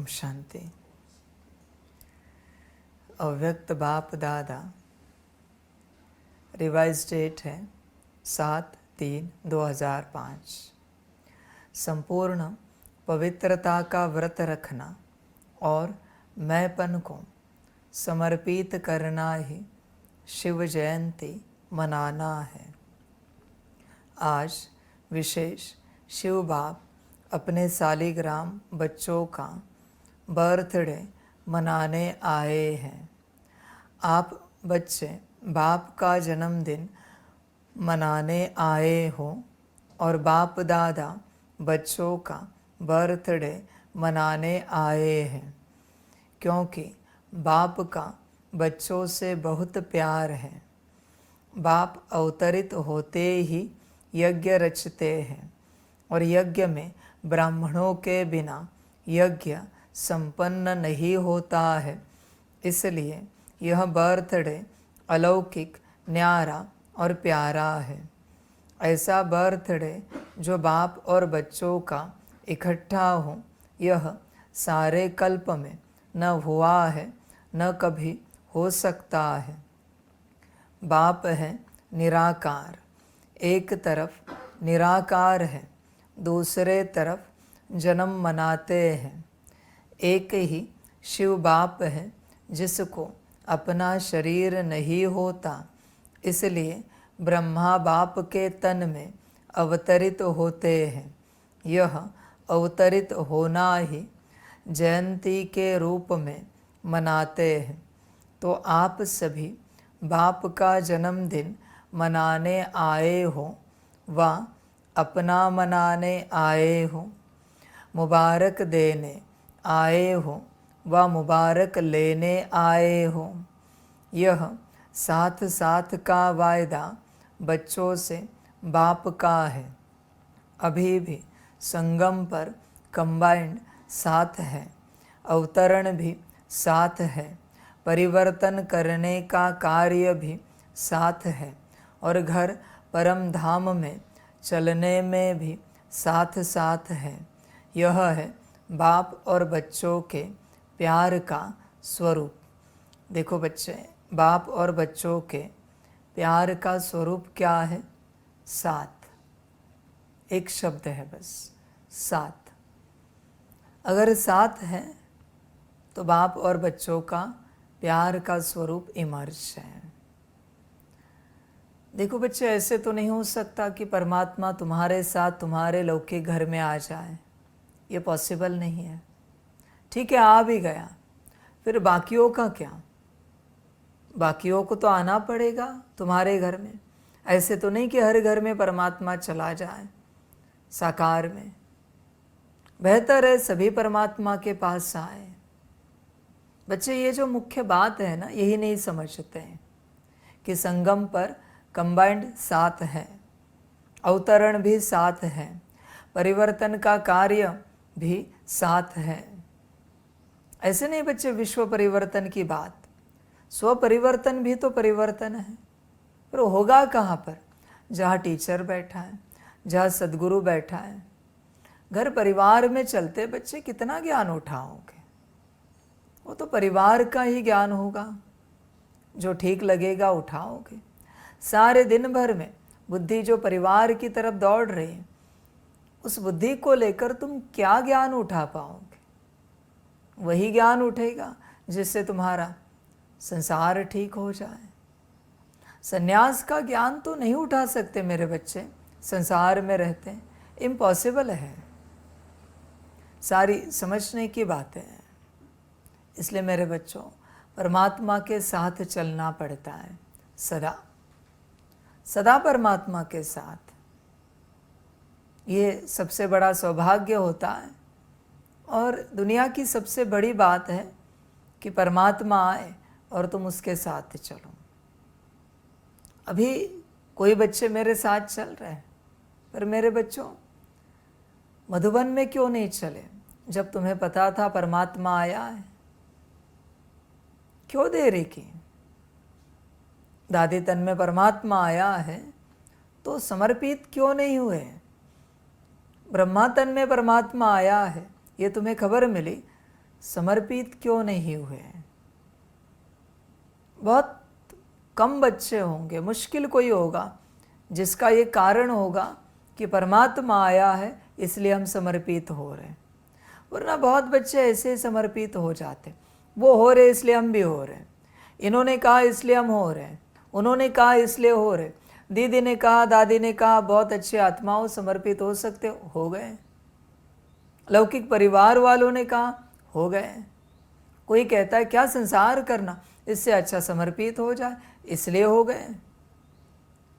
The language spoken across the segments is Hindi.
ओम शांति। अव्यक्त बाप दादा, रिवाइज डेट है 7/3/2005। संपूर्ण पवित्रता का व्रत रखना और मैंपन को समर्पित करना ही शिव जयंती मनाना है। आज विशेष शिव बाप अपने सालिग्राम बच्चों का बर्थडे मनाने आए हैं। आप बच्चे बाप का जन्मदिन मनाने आए हो और बाप दादा बच्चों का बर्थडे मनाने आए हैं, क्योंकि बाप का बच्चों से बहुत प्यार है। बाप अवतरित होते ही यज्ञ रचते हैं और यज्ञ में ब्राह्मणों के बिना यज्ञ संपन्न नहीं होता है। इसलिए यह बर्थडे अलौकिक, न्यारा और प्यारा है। ऐसा बर्थडे जो बाप और बच्चों का इकट्ठा हो, यह सारे कल्प में न हुआ है, न कभी हो सकता है। बाप है निराकार, एक तरफ निराकार है, दूसरे तरफ जन्म मनाते हैं। एक ही शिव बाप है जिसको अपना शरीर नहीं होता, इसलिए ब्रह्मा बाप के तन में अवतरित होते हैं। यह अवतरित होना ही जयंती के रूप में मनाते हैं। तो आप सभी बाप का जन्मदिन मनाने आए हो व अपना मनाने आए हो, मुबारक देने आए हो व मुबारक लेने आए हो। यह साथ साथ का वायदा बच्चों से बाप का है। अभी भी संगम पर कंबाइंड साथ है, अवतरण भी साथ है, परिवर्तन करने का कार्य भी साथ है और घर परम धाम में चलने में भी साथ साथ है। यह है बाप और बच्चों के प्यार का स्वरूप। देखो बच्चे, बाप और बच्चों के प्यार का स्वरूप क्या है? साथ। एक शब्द है बस, साथ। अगर साथ है तो बाप और बच्चों का प्यार का स्वरूप इमर्ज है। देखो बच्चे, ऐसे तो नहीं हो सकता कि परमात्मा तुम्हारे साथ तुम्हारे लौकिक घर में आ जाए। ये पॉसिबल नहीं है। ठीक है, आ भी गया, फिर बाकियों का क्या? बाकियों को तो आना पड़ेगा तुम्हारे घर में। ऐसे तो नहीं कि हर घर में परमात्मा चला जाए साकार में। बेहतर है सभी परमात्मा के पास आए। बच्चे, ये जो मुख्य बात है ना, यही नहीं समझते हैं कि संगम पर कंबाइंड साथ है, अवतरण भी साथ है, परिवर्तन का कार्य भी साथ है। ऐसे नहीं बच्चे, विश्व परिवर्तन की बात, स्व परिवर्तन भी तो परिवर्तन है। पर होगा कहाँ पर? जहाँ टीचर बैठा है, जहाँ सदगुरु बैठा है। घर परिवार में चलते बच्चे कितना ज्ञान उठाओगे? वो तो परिवार का ही ज्ञान होगा, जो ठीक लगेगा उठाओगे। सारे दिन भर में बुद्धि जो परिवार की तरफ दौड़ रही है, उस बुद्धि को लेकर तुम क्या ज्ञान उठा पाओगे? वही ज्ञान उठेगा जिससे तुम्हारा संसार ठीक हो जाए। संन्यास का ज्ञान तो नहीं उठा सकते मेरे बच्चे, संसार में रहते हैं, इम्पॉसिबल है। सारी समझने की बातें हैं। इसलिए मेरे बच्चों, परमात्मा के साथ चलना पड़ता है, सदा सदा परमात्मा के साथ। ये सबसे बड़ा सौभाग्य होता है और दुनिया की सबसे बड़ी बात है कि परमात्मा आए और तुम उसके साथ चलो। अभी कोई बच्चे मेरे साथ चल रहे हैं, पर मेरे बच्चों, मधुबन में क्यों नहीं चले जब तुम्हें पता था परमात्मा आया है? क्यों देरी की? दादी तन में परमात्मा आया है तो समर्पित क्यों नहीं हुए? ब्रह्मा तन में परमात्मा आया है, ये तुम्हें खबर मिली, समर्पित क्यों नहीं हुए? बहुत कम बच्चे होंगे, मुश्किल कोई होगा जिसका ये कारण होगा कि परमात्मा आया है इसलिए हम समर्पित हो रहे हैं। वरना बहुत बच्चे ऐसे समर्पित हो जाते, वो हो रहे इसलिए हम भी हो रहे हैं, इन्होंने कहा इसलिए हम हो रहे हैं, उन्होंने कहा इसलिए हो रहे, दीदी ने कहा, दादी ने कहा, बहुत अच्छे आत्माओं समर्पित हो सकते हो गए, लौकिक परिवार वालों ने कहा हो गए। कोई कहता है क्या संसार करना, इससे अच्छा समर्पित हो जाए, इसलिए हो गए।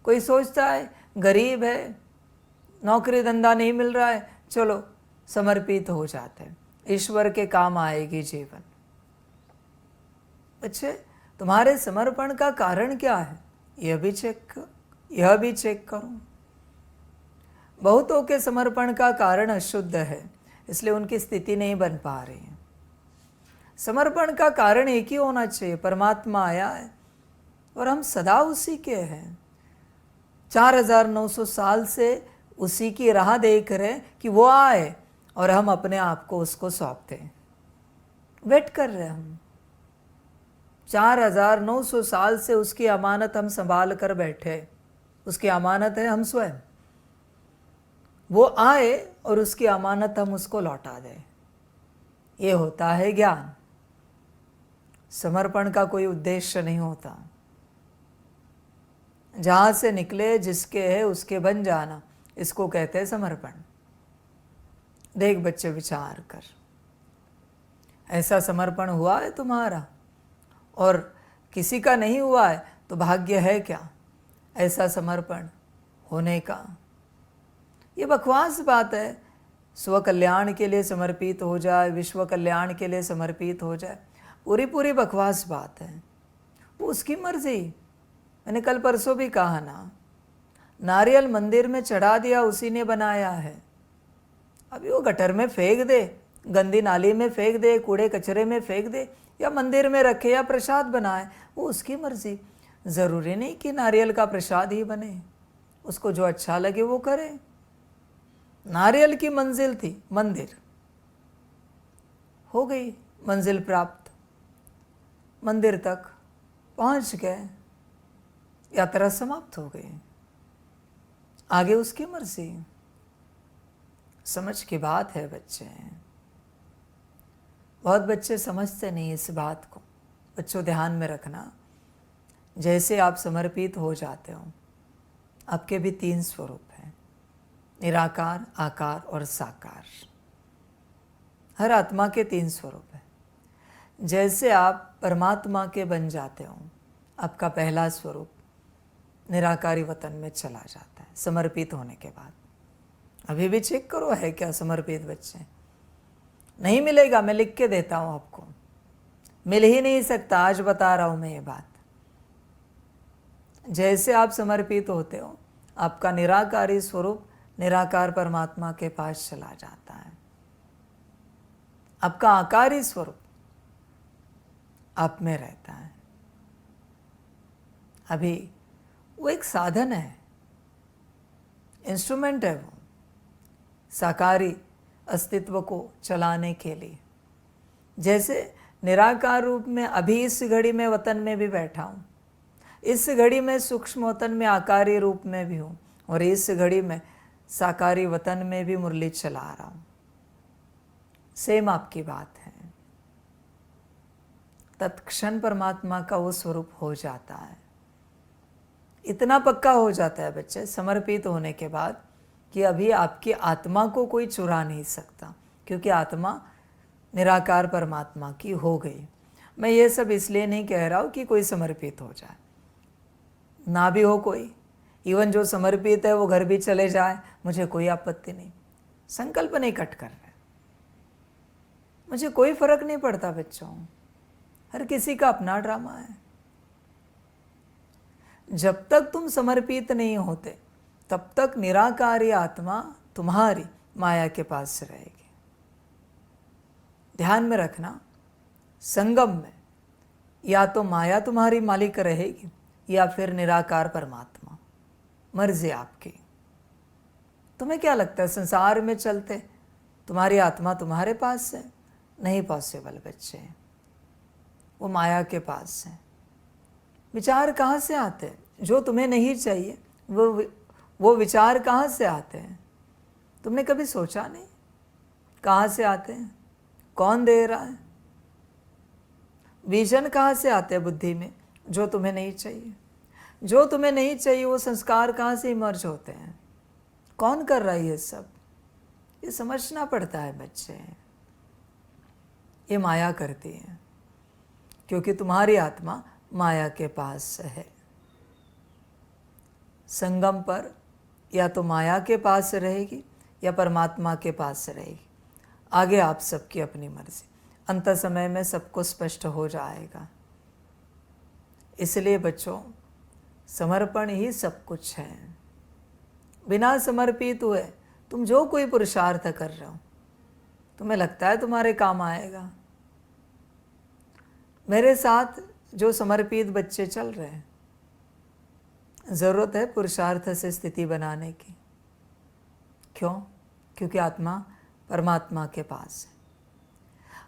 कोई सोचता है गरीब है, नौकरी धंधा नहीं मिल रहा है, चलो समर्पित हो जाते हैं, ईश्वर के काम आएगी जीवन। बच्चे, तुम्हारे समर्पण का कारण क्या है, यह भी चेक करो। बहुतों के समर्पण का कारण अशुद्ध है, इसलिए उनकी स्थिति नहीं बन पा रही है। समर्पण का कारण एक ही होना चाहिए, परमात्मा आया है और हम सदा उसी के हैं। 4900 साल से उसी की राह देख रहे कि वो आए और हम अपने आप को उसको सौंपते हैं, वेट कर रहे हैं हम। 4900 साल से उसकी अमानत हम संभाल कर बैठे, उसकी अमानत है हम स्वयं। वो आए और उसकी अमानत हम उसको लौटा दें, ये होता है ज्ञान। समर्पण का कोई उद्देश्य नहीं होता। जहां से निकले जिसके है उसके बन जाना, इसको कहते हैं समर्पण। देख बच्चे, विचार कर, ऐसा समर्पण हुआ है तुम्हारा और किसी का नहीं हुआ है तो भाग्य है क्या ऐसा समर्पण होने का? ये बकवास बात है। स्व कल्याण के लिए समर्पित हो जाए, विश्व कल्याण के लिए समर्पित हो जाए, पूरी बकवास बात है। वो उसकी मर्जी। मैंने कल परसों भी कहा ना, नारियल मंदिर में चढ़ा दिया, उसी ने बनाया है। अभी वो गटर में फेंक दे, गंदी नाली में फेंक दे, कूड़े कचरे में फेंक दे, या मंदिर में रखे या प्रसाद बनाए, वो उसकी मर्जी। ज़रूरी नहीं कि नारियल का प्रसाद ही बने, उसको जो अच्छा लगे वो करे। नारियल की मंजिल थी मंदिर, हो गई मंजिल प्राप्त, मंदिर तक पहुंच गए, यात्रा समाप्त हो गई, आगे उसकी मर्जी। समझ की बात है बच्चे। बहुत बच्चे समझते नहीं इस बात को। बच्चों, ध्यान में रखना, जैसे आप समर्पित हो जाते हो, आपके भी 3 स्वरूप हैं, निराकार, आकार और साकार। हर आत्मा के 3 स्वरूप हैं। जैसे आप परमात्मा के बन जाते हो, आपका पहला स्वरूप निराकारी वतन में चला जाता है समर्पित होने के बाद। अभी भी चेक करो, है क्या समर्पित बच्चे? नहीं मिलेगा, मैं लिख के देता हूं आपको, मिल ही नहीं सकता। आज बता रहा हूं मैं ये बात। जैसे आप समर्पित होते हो, आपका निराकारी स्वरूप निराकार परमात्मा के पास चला जाता है। आपका आकारी स्वरूप आप में रहता है। अभी वो एक साधन है, इंस्ट्रूमेंट है वो साकारी अस्तित्व को चलाने के लिए। जैसे निराकार रूप में अभी इस घड़ी में वतन में भी बैठा हूँ, इस घड़ी में सूक्ष्म वतन में आकारी रूप में भी हूँ, और इस घड़ी में साकारी वतन में भी मुरली चला रहा हूँ। सेम आपकी बात है। तत्क्षण परमात्मा का वो स्वरूप हो जाता है। इतना पक्का हो जाता है बच्चे समर्पित होने के बाद कि अभी आपकी आत्मा को कोई चुरा नहीं सकता, क्योंकि आत्मा निराकार परमात्मा की हो गई। मैं ये सब इसलिए नहीं कह रहा हूँ कि कोई समर्पित हो जाए, ना भी हो कोई, इवन जो समर्पित है वो घर भी चले जाए, मुझे कोई आपत्ति नहीं। संकल्प नहीं कट कर रहे, मुझे कोई फर्क नहीं पड़ता बच्चों। हर किसी का अपना ड्रामा है। जब तक तुम समर्पित नहीं होते तब तक निराकारी आत्मा तुम्हारी माया के पास रहेगी। ध्यान में रखना, संगम में या तो माया तुम्हारी मालिक रहेगी या फिर निराकार परमात्मा। मर्जी आपकी। तुम्हें क्या लगता है संसार में चलते तुम्हारी आत्मा तुम्हारे पास है? नहीं पॉसिबल बच्चे, वो माया के पास है। विचार कहाँ से आते हैं? जो तुम्हें नहीं चाहिए वो विचार कहाँ से आते हैं? तुमने कभी सोचा नहीं कहाँ से आते हैं? कौन दे रहा है? विजन कहाँ से आते हैं बुद्धि में जो तुम्हें नहीं चाहिए? जो तुम्हें नहीं चाहिए वो संस्कार कहाँ से इमर्ज होते हैं? कौन कर रहा है ये सब? ये समझना पड़ता है बच्चे। ये माया करती है, क्योंकि तुम्हारी आत्मा माया के पास है। संगम पर या तो माया के पास रहेगी या परमात्मा के पास रहेगी। आगे आप सबकी अपनी मर्जी, अंत समय में सबको स्पष्ट हो जाएगा। इसलिए बच्चों, समर्पण ही सब कुछ है। बिना समर्पित हुए तुम जो कोई पुरुषार्थ कर रहे हो, तुम्हें लगता है तुम्हारे काम आएगा? मेरे साथ जो समर्पित बच्चे चल रहे हैं, ज़रूरत है पुरुषार्थ से स्थिति बनाने की। क्यों? क्योंकि आत्मा परमात्मा के पास है।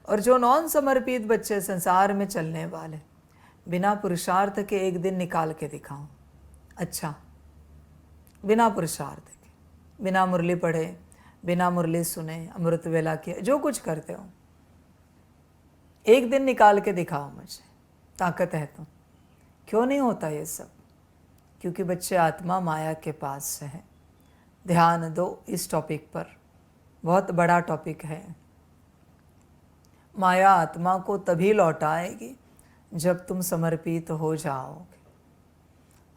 और जो नॉन समर्पित बच्चे संसार में चलने वाले, बिना पुरुषार्थ के एक दिन निकाल के दिखाऊं। अच्छा, बिना पुरुषार्थ के, बिना मुरली पढ़े, बिना मुरली सुने, अमृत वेला किए, जो कुछ करते हो, एक दिन निकाल के दिखाओ मुझे, ताकत है तो। क्यों नहीं होता ये सब? क्योंकि बच्चे आत्मा माया के पास है। ध्यान दो इस टॉपिक पर, बहुत बड़ा टॉपिक है। माया आत्मा को तभी लौटाएगी जब तुम समर्पित हो जाओगे।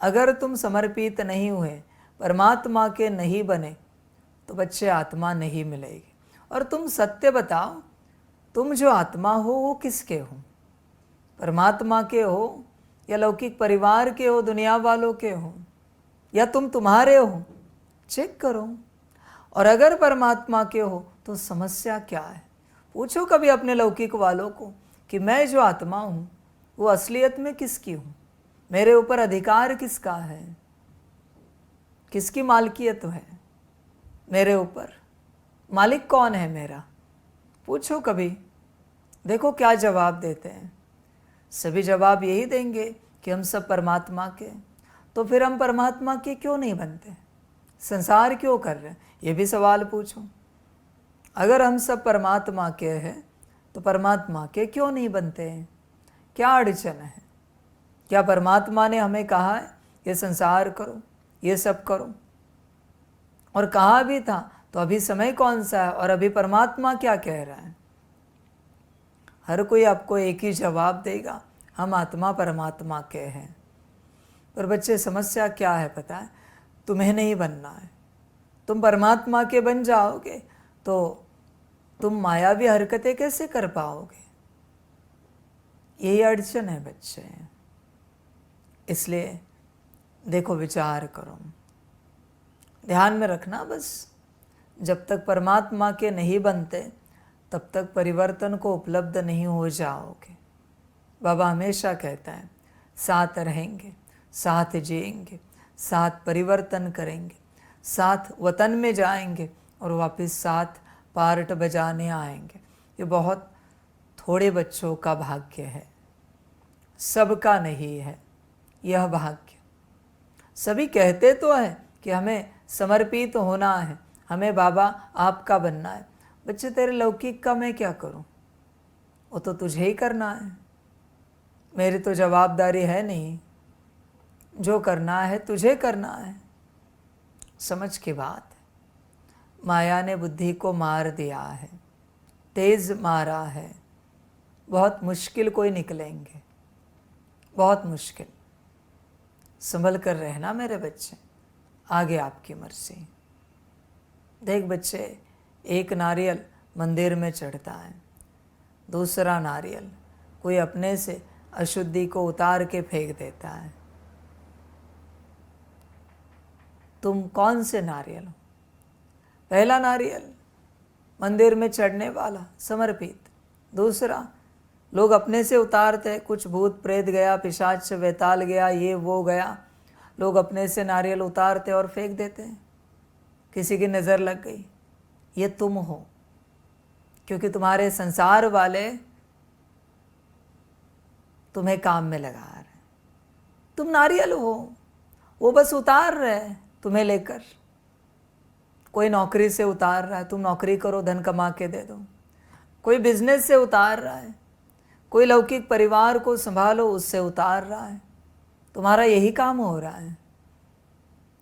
अगर तुम समर्पित नहीं हुए, परमात्मा के नहीं बने, तो बच्चे आत्मा नहीं मिलेगी। और तुम सत्य बताओ, तुम जो आत्मा हो वो किसके हो? परमात्मा के हो या लौकिक परिवार के हो, दुनिया वालों के हो, या तुम तुम्हारे हो? चेक करो। और अगर परमात्मा के हो तो समस्या क्या है? पूछो कभी अपने लौकिक वालों को कि मैं जो आत्मा हूँ वो असलियत में किसकी हूँ? मेरे ऊपर अधिकार किसका है? किसकी मालकियत है मेरे ऊपर? मालिक कौन है मेरा? पूछो कभी, देखो क्या जवाब देते हैं। सभी जवाब यही देंगे कि हम सब परमात्मा के। तो फिर हम परमात्मा के क्यों नहीं बनते? संसार क्यों कर रहे हैं? ये भी सवाल पूछो। अगर हम सब परमात्मा के हैं तो परमात्मा के क्यों नहीं बनते हैं? क्या अड़चन है? क्या परमात्मा ने हमें कहा है ये संसार करो, ये सब करो? और कहा भी था तो अभी समय कौन सा है? और अभी परमात्मा क्या कह रहा है? हर कोई आपको एक ही जवाब देगा, हम आत्मा परमात्मा के हैं। पर बच्चे, समस्या क्या है पता है? तुम्हें नहीं बनना है। तुम परमात्मा के बन जाओगे तो तुम मायावी हरकतें कैसे कर पाओगे? यही अड़चन है बच्चे। इसलिए देखो, विचार करो, ध्यान में रखना। बस जब तक परमात्मा के नहीं बनते तब तक परिवर्तन को उपलब्ध नहीं हो जाओगे। बाबा हमेशा कहता है, साथ रहेंगे, साथ जिएंगे, साथ परिवर्तन करेंगे, साथ वतन में जाएंगे और वापस साथ पार्ट बजाने आएंगे। ये बहुत थोड़े बच्चों का भाग्य है, सबका नहीं है यह भाग्य। सभी कहते तो हैं कि हमें समर्पित होना है, हमें बाबा आपका बनना है। बच्चे, तेरे लौकिक का मैं क्या करूं? वो तो तुझे ही करना है, मेरी तो जवाबदारी है नहीं। जो करना है तुझे करना है। समझ की बात है। माया ने बुद्धि को मार दिया है, तेज मारा है। बहुत मुश्किल कोई निकलेंगे, बहुत मुश्किल। संभल कर रहना मेरे बच्चे, आगे आपकी मर्जी। देख बच्चे, एक नारियल मंदिर में चढ़ता है, दूसरा नारियल कोई अपने से अशुद्धि को उतार के फेंक देता है। तुम कौन से नारियल हो? पहला नारियल मंदिर में चढ़ने वाला, समर्पित। दूसरा, लोग अपने से उतारते, कुछ भूत प्रेत गया, पिशाच वेताल गया, ये वो गया, लोग अपने से नारियल उतारते और फेंक देते हैं। किसी की नज़र लग गई, ये तुम हो। क्योंकि तुम्हारे संसार वाले तुम्हें काम में लगा रहे हैं। तुम नारियल हो, वो बस उतार रहे हैं तुम्हें लेकर। कोई नौकरी से उतार रहा है, तुम नौकरी करो, धन कमा के दे दो। कोई बिजनेस से उतार रहा है, कोई लौकिक परिवार को संभालो, उससे उतार रहा है। तुम्हारा यही काम हो रहा है,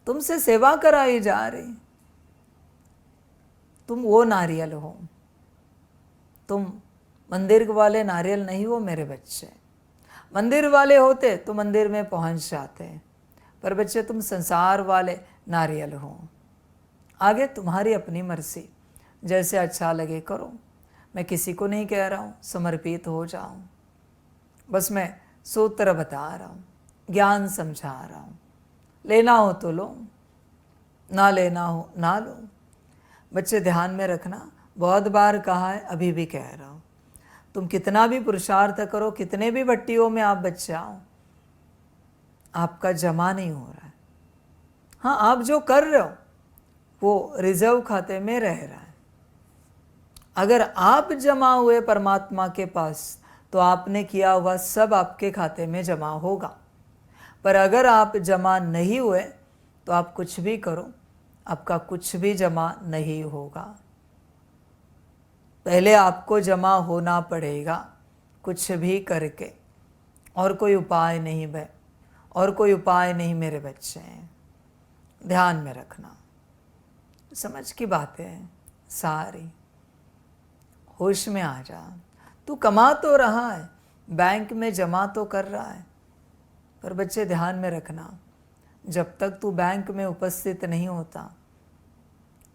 तुमसे सेवा कराई जा रही। तुम वो नारियल हो, तुम मंदिर वाले नारियल नहीं हो मेरे बच्चे। मंदिर वाले होते तो मंदिर में पहुंच जाते, पर बच्चे तुम संसार वाले नारियल हो। आगे तुम्हारी अपनी मर्जी, जैसे अच्छा लगे करो। मैं किसी को नहीं कह रहा हूँ समर्पित हो जाओ, बस मैं सूत्र बता रहा हूँ, ज्ञान समझा रहा हूँ। लेना हो तो लो, ना लेना हो ना लो। बच्चे ध्यान में रखना, बहुत बार कहा है, अभी भी कह रहा हूँ, तुम कितना भी पुरुषार्थ करो, कितने भी भट्टियों में आप बच जाओ, आपका जमा नहीं हो रहा है। हाँ, आप जो कर रहे हो वो रिजर्व खाते में रह रहा है। अगर आप जमा हुए परमात्मा के पास तो आपने किया हुआ सब आपके खाते में जमा होगा। पर अगर आप जमा नहीं हुए तो आप कुछ भी करो, आपका कुछ भी जमा नहीं होगा। पहले आपको जमा होना पड़ेगा कुछ भी करके, और कोई उपाय नहीं भाई, और कोई उपाय नहीं मेरे बच्चे। ध्यान में रखना, समझ की बातें हैं सारी। होश में आ जा। तू कमा तो रहा है, बैंक में जमा तो कर रहा है, पर बच्चे ध्यान में रखना, जब तक तू बैंक में उपस्थित नहीं होता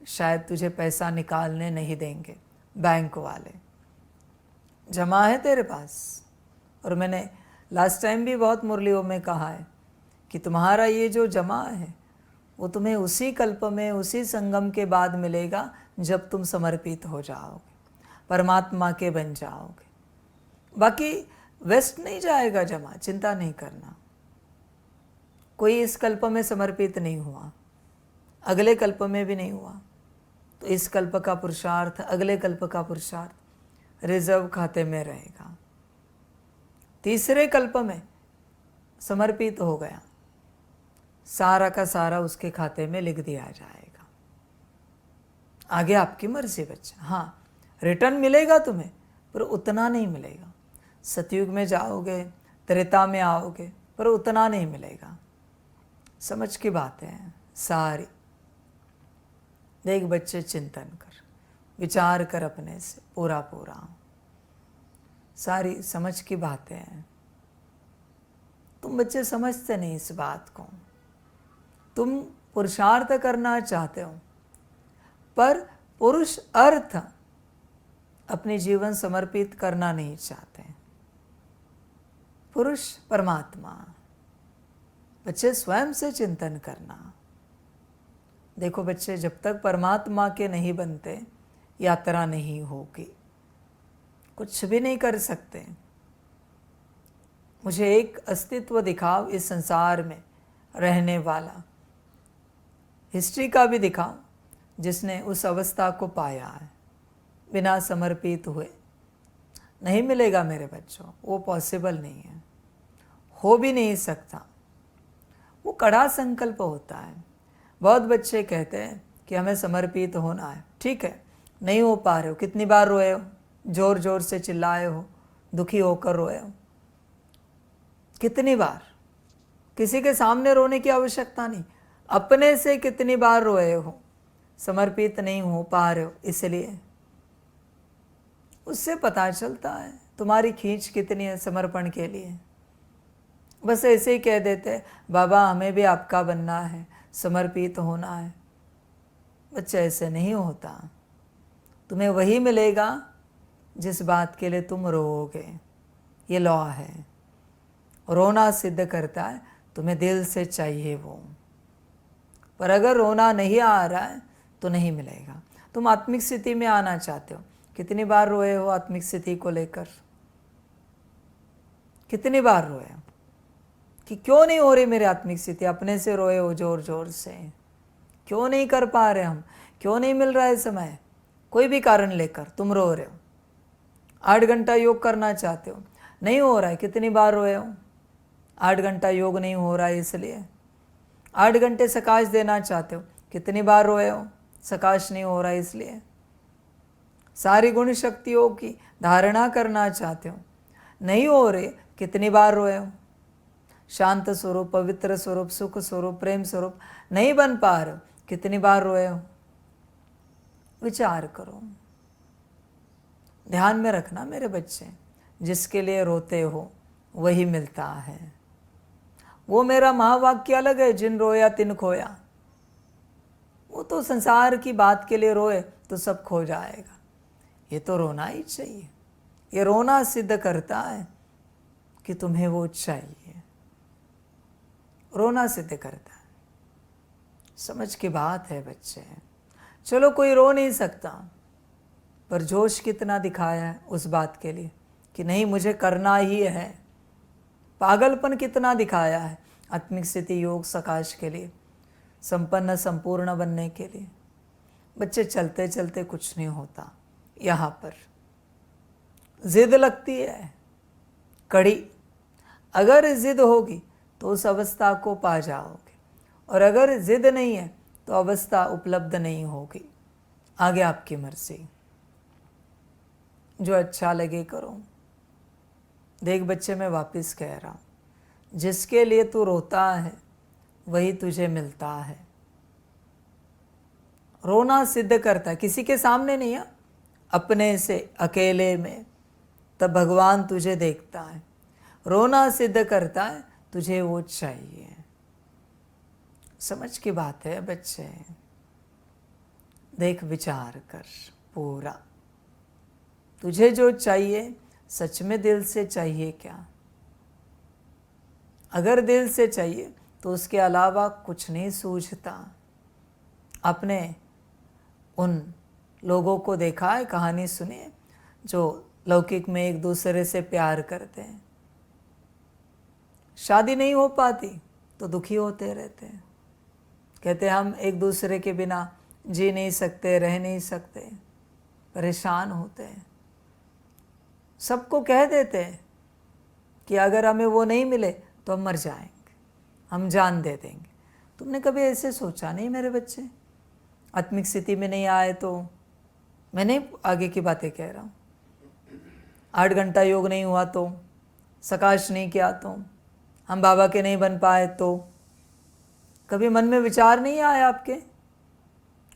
शायद तुझे पैसा निकालने नहीं देंगे बैंक वाले। जमा है तेरे पास। और मैंने लास्ट टाइम भी बहुत मुरलियों में कहा है कि तुम्हारा ये जो जमा है वो तुम्हें उसी कल्प में, उसी संगम के बाद मिलेगा जब तुम समर्पित हो जाओगे, परमात्मा के बन जाओगे। बाकी वेस्ट नहीं जाएगा जमा, चिंता नहीं करना। कोई इस कल्प में समर्पित नहीं हुआ, अगले कल्प में भी नहीं हुआ, तो इस कल्प का पुरुषार्थ, अगले कल्प का पुरुषार्थ रिजर्व खाते में रहेगा। तीसरे कल्प में समर्पित हो गया, सारा का सारा उसके खाते में लिख दिया जाएगा। आगे आपकी मर्जी बच्चा। हाँ, रिटर्न मिलेगा तुम्हें, पर उतना नहीं मिलेगा। सतयुग में जाओगे, त्रेता में आओगे, पर उतना नहीं मिलेगा। समझ की बातें हैं सारी। देख बच्चे, चिंतन कर, विचार कर अपने से पूरा पूरा, सारी समझ की बातें हैं। तुम बच्चे समझते नहीं इस बात को। तुम पुरुषार्थ करना चाहते हो, पर पुरुष अर्थ अपनी जीवन समर्पित करना नहीं चाहते। पुरुष परमात्मा। बच्चे स्वयं से चिंतन करना। देखो बच्चे, जब तक परमात्मा के नहीं बनते यात्रा नहीं होगी, कुछ भी नहीं कर सकते। मुझे एक अस्तित्व दिखाओ इस संसार में रहने वाला, हिस्ट्री का भी दिखाओ जिसने उस अवस्था को पाया है बिना समर्पित हुए। नहीं मिलेगा मेरे बच्चों, वो पॉसिबल नहीं है, हो भी नहीं सकता। वो कड़ा संकल्प होता है। बहुत बच्चे कहते हैं कि हमें समर्पित होना है, ठीक है, नहीं हो पा रहे हो। कितनी बार रोए हो, जोर जोर से चिल्लाए हो, दुखी होकर रोए हो, कितनी बार। किसी के सामने रोने की आवश्यकता नहीं, अपने से कितनी बार रोए हो, समर्पित नहीं हो पा रहे हो। इसलिए उससे पता चलता है तुम्हारी खींच कितनी है समर्पण के लिए। बस ऐसे ही कह देते, बाबा हमें भी आपका बनना है, समर्पित होना है। बच्चे, ऐसे नहीं होता। तुम्हें वही मिलेगा जिस बात के लिए तुम रोओगे। ये लॉ है, रोना सिद्ध करता है तुम्हें दिल से चाहिए वो। पर अगर रोना नहीं आ रहा है तो नहीं मिलेगा। तुम आत्मिक स्थिति में आना चाहते हो, कितनी बार रोए हो आत्मिक स्थिति को लेकर? कितनी बार रोए हो कि क्यों नहीं हो रही मेरी आत्मिक स्थिति? अपने से रोए हो जोर जोर से, क्यों नहीं कर पा रहे हम, क्यों नहीं मिल रहा है समय? कोई भी कारण लेकर तुम रो रहे हो, 8 घंटा योग करना चाहते हो, नहीं हो रहा है, कितनी बार रोए हो? 8 घंटा योग नहीं हो रहा है इसलिए। 8 घंटे सकाश देना चाहते हो, कितनी बार रोए हो? सकाश नहीं हो रहा है इसलिए। सारी गुण शक्तियों की धारणा करना चाहते हो, नहीं हो रहे, कितनी बार रोए हो? शांत स्वरूप, पवित्र स्वरूप, सुख स्वरूप, प्रेम स्वरूप नहीं बन पा रहे हो, कितनी बार रोए हो? विचार करो। ध्यान में रखना मेरे बच्चे, जिसके लिए रोते हो वही मिलता है। वो मेरा महावाक्य अलग है, जिन रोया तिन खोया। वो तो संसार की बात के लिए रोए तो सब खो जाएगा, ये तो रोना ही चाहिए। ये रोना सिद्ध करता है कि तुम्हें वो चाहिए, रोना सिद्ध करता है। समझ की बात है बच्चे। चलो कोई रो नहीं सकता, पर जोश कितना दिखाया है उस बात के लिए कि नहीं मुझे करना ही है। पागलपन कितना दिखाया है आत्मिक स्थिति योग सकाश के लिए, संपन्न संपूर्ण बनने के लिए। बच्चे चलते चलते कुछ नहीं होता, यहाँ पर जिद लगती है कड़ी। अगर जिद होगी तो उस अवस्था को पा जाओगे, और अगर जिद नहीं है तो अवस्था उपलब्ध नहीं होगी। आगे आपकी मर्जी, जो अच्छा लगे करो। देख बच्चे, मैं वापस कह रहा हूँ, जिसके लिए तू रोता है वही तुझे मिलता है। रोना सिद्ध करता है, किसी के सामने नहीं है, अपने से अकेले में, तब भगवान तुझे देखता है। रोना सिद्ध करता है तुझे वो चाहिए। समझ की बात है बच्चे। देख विचार कर पूरा, तुझे जो चाहिए सच में दिल से चाहिए क्या? अगर दिल से चाहिए तो उसके अलावा कुछ नहीं सूझता। आपने उन लोगों को देखा है, कहानी सुनी है, जो लौकिक में एक दूसरे से प्यार करते हैं, शादी नहीं हो पाती तो दुखी होते रहते हैं, कहते हैं हम एक दूसरे के बिना जी नहीं सकते, रह नहीं सकते, परेशान होते हैं। सबको कह देते हैं कि अगर हमें वो नहीं मिले तो हम मर जाएंगे, हम जान दे देंगे। तुमने कभी ऐसे सोचा नहीं मेरे बच्चे? आत्मिक स्थिति में नहीं आए तो, मैंने आगे की बातें कह रहा हूँ, 8 घंटा योग नहीं हुआ तो, सकाश नहीं किया तो, हम बाबा के नहीं बन पाए तो, कभी मन में विचार नहीं आया आपके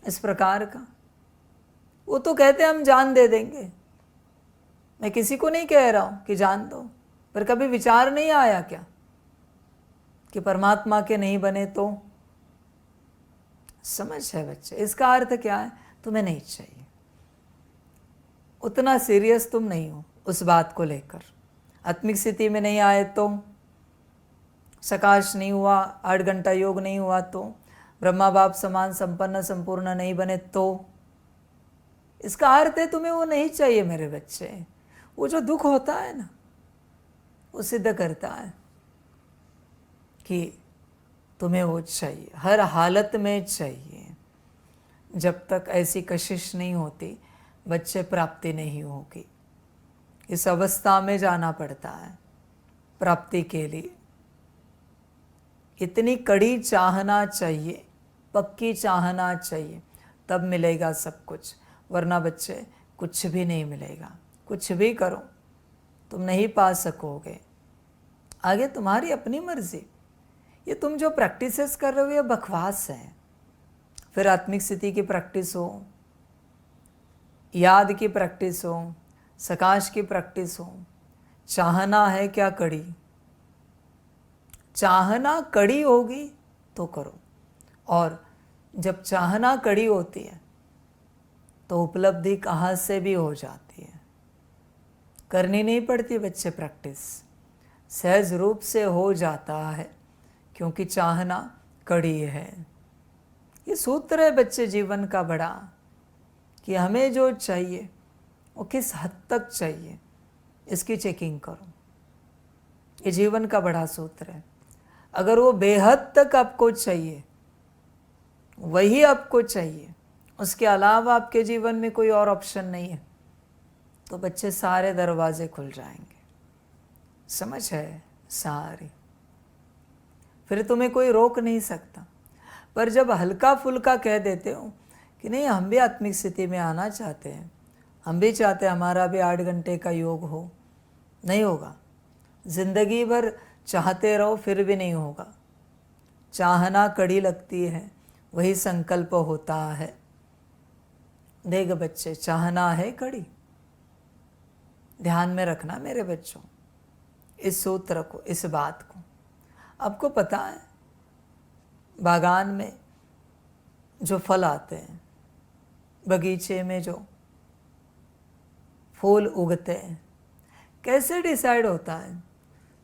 इस प्रकार का? वो तो कहते हम जान दे देंगे। मैं किसी को नहीं कह रहा हूँ कि जान दो, पर कभी विचार नहीं आया क्या कि परमात्मा के नहीं बने तो? समझ है बच्चे, इसका अर्थ क्या है? तुम्हें नहीं चाहिए, उतना सीरियस तुम नहीं हो उस बात को लेकर। आत्मिक स्थिति में नहीं आए तो, सकाश नहीं हुआ, 8 घंटा योग नहीं हुआ तो, ब्रह्मा बाप समान संपन्न संपूर्ण नहीं बने तो, इसका अर्थ है तुम्हें वो नहीं चाहिए मेरे बच्चे। वो जो दुख होता है ना, वो सिद्ध करता है कि तुम्हें वो चाहिए, हर हालत में चाहिए। जब तक ऐसी कशिश नहीं होती बच्चे प्राप्ति नहीं होगी। इस अवस्था में जाना पड़ता है प्राप्ति के लिए। इतनी कड़ी चाहना चाहिए, पक्की चाहना चाहिए, तब मिलेगा सब कुछ, वरना बच्चे कुछ भी नहीं मिलेगा। कुछ भी करो तुम नहीं पा सकोगे। आगे तुम्हारी अपनी मर्जी। ये तुम जो प्रैक्टिसेस कर रहे हो ये बकवास है। फिर आत्मिक स्थिति की प्रैक्टिस हो, याद की प्रैक्टिस हो, सकाश की प्रैक्टिस हो। चाहना है क्या कड़ी? चाहना कड़ी होगी तो करो, और जब चाहना कड़ी होती है तो उपलब्धि कहाँ से भी हो जाती है। करनी नहीं पड़ती बच्चे प्रैक्टिस, सहज रूप से हो जाता है, क्योंकि चाहना कड़ी है। ये सूत्र है बच्चे जीवन का बड़ा, कि हमें जो चाहिए वो किस हद तक चाहिए, इसकी चेकिंग करो। ये जीवन का बड़ा सूत्र है। अगर वो बेहद तक आपको चाहिए, वही आपको चाहिए, उसके अलावा आपके जीवन में कोई और ऑप्शन नहीं है, तो बच्चे सारे दरवाजे खुल जाएंगे। समझ है सारी, फिर तुम्हें कोई रोक नहीं सकता। पर जब हल्का फुल्का कह देते हो कि नहीं हम भी आत्मिक स्थिति में आना चाहते हैं, हम भी चाहते हैं हमारा भी 8 घंटे का योग हो, नहीं होगा। जिंदगी भर चाहते रहो फिर भी नहीं होगा। चाहना कड़ी लगती है, वही संकल्प होता है। देख बच्चे, चाहना है कड़ी। ध्यान में रखना मेरे बच्चों इस सूत्र को, इस बात को। आपको पता है बागान में जो फल आते हैं, बगीचे में जो फूल उगते हैं, कैसे डिसाइड होता है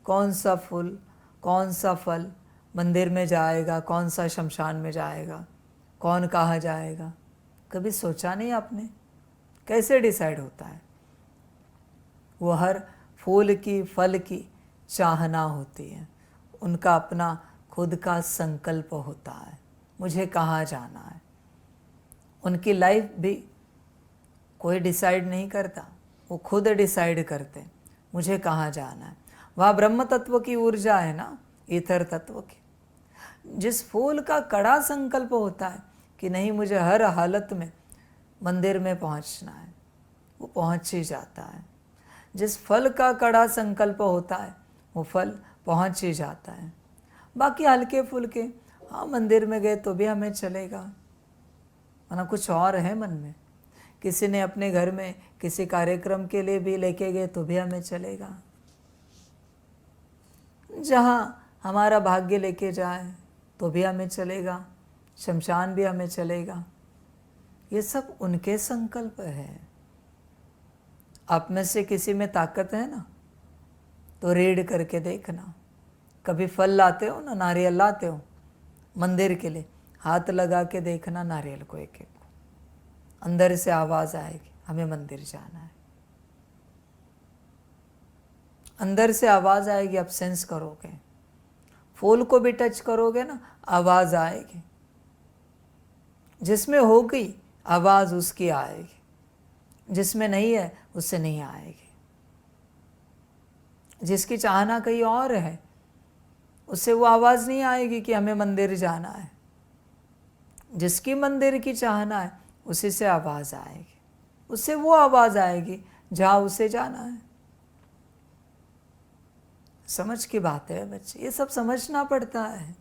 कौन सा फूल कौन सा फल मंदिर में जाएगा, कौन सा शमशान में जाएगा, कौन कहाँ जाएगा? कभी सोचा नहीं आपने? कैसे डिसाइड होता है? वो हर फूल की फल की चाहना होती है, उनका अपना खुद का संकल्प होता है, मुझे कहाँ जाना है। उनकी लाइफ भी कोई डिसाइड नहीं करता, वो खुद डिसाइड करते हैं मुझे कहाँ जाना है। वहाँ ब्रह्म तत्व की ऊर्जा है ना, ईथर तत्व की। जिस फूल का कड़ा संकल्प होता है कि नहीं मुझे हर हालत में मंदिर में पहुँचना है, वो पहुँच ही जाता है। जिस फल का कड़ा संकल्प होता है वो फल पहुँच ही जाता है। बाकी हल्के फुल्के, हाँ मंदिर में गए तो भी हमें चलेगा, वरना कुछ और है मन में। किसी ने अपने घर में किसी कार्यक्रम के लिए भी लेके गए तो भी हमें चलेगा। जहाँ हमारा भाग्य लेके जाए तो भी हमें चलेगा, शमशान भी हमें चलेगा। ये सब उनके संकल्प है। आप में से किसी में ताकत है ना, तो रीड करके देखना। कभी फल लाते हो ना, नारियल लाते हो मंदिर के लिए, हाथ लगा के देखना नारियल को एक एक को, अंदर से आवाज़ आएगी हमें मंदिर जाना है। अंदर से आवाज़ आएगी, आप सेंस करोगे। फूल को भी टच करोगे ना, आवाज़ आएगी। जिसमें होगी आवाज़ उसकी आएगी, जिसमें नहीं है उससे नहीं आएगी। जिसकी चाहना कहीं और है उससे वो आवाज़ नहीं आएगी कि हमें मंदिर जाना है। जिसकी मंदिर की चाहना है उसी से आवाज़ आएगी, उससे वो आवाज़ आएगी जहाँ उसे जाना है। समझ की बात है बच्चे, ये सब समझना पड़ता है।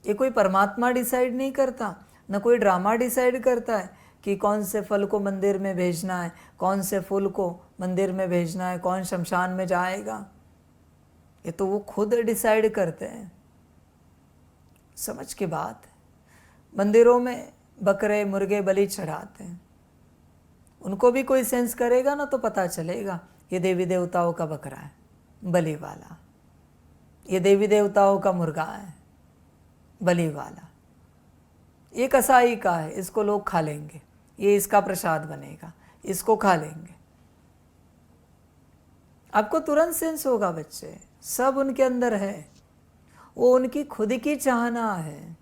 ये कोई परमात्मा डिसाइड नहीं करता, न कोई ड्रामा डिसाइड करता है कि कौन से फल को मंदिर में भेजना है, कौन से फूल को मंदिर में भेजना है, कौन शमशान में जाएगा। ये तो वो खुद डिसाइड करते हैं। समझ की बात है। मंदिरों में बकरे मुर्गे बलि चढ़ाते हैं, उनको भी कोई सेंस करेगा ना तो पता चलेगा ये देवी देवताओं का बकरा है बलि वाला, ये देवी देवताओं का मुर्गा है बलि वाला, ये कसाई का है इसको लोग खा लेंगे, ये इसका प्रसाद बनेगा इसको खा लेंगे। आपको तुरंत सेंस होगा बच्चे, सब उनके अंदर है। वो उनकी खुद की चाहना है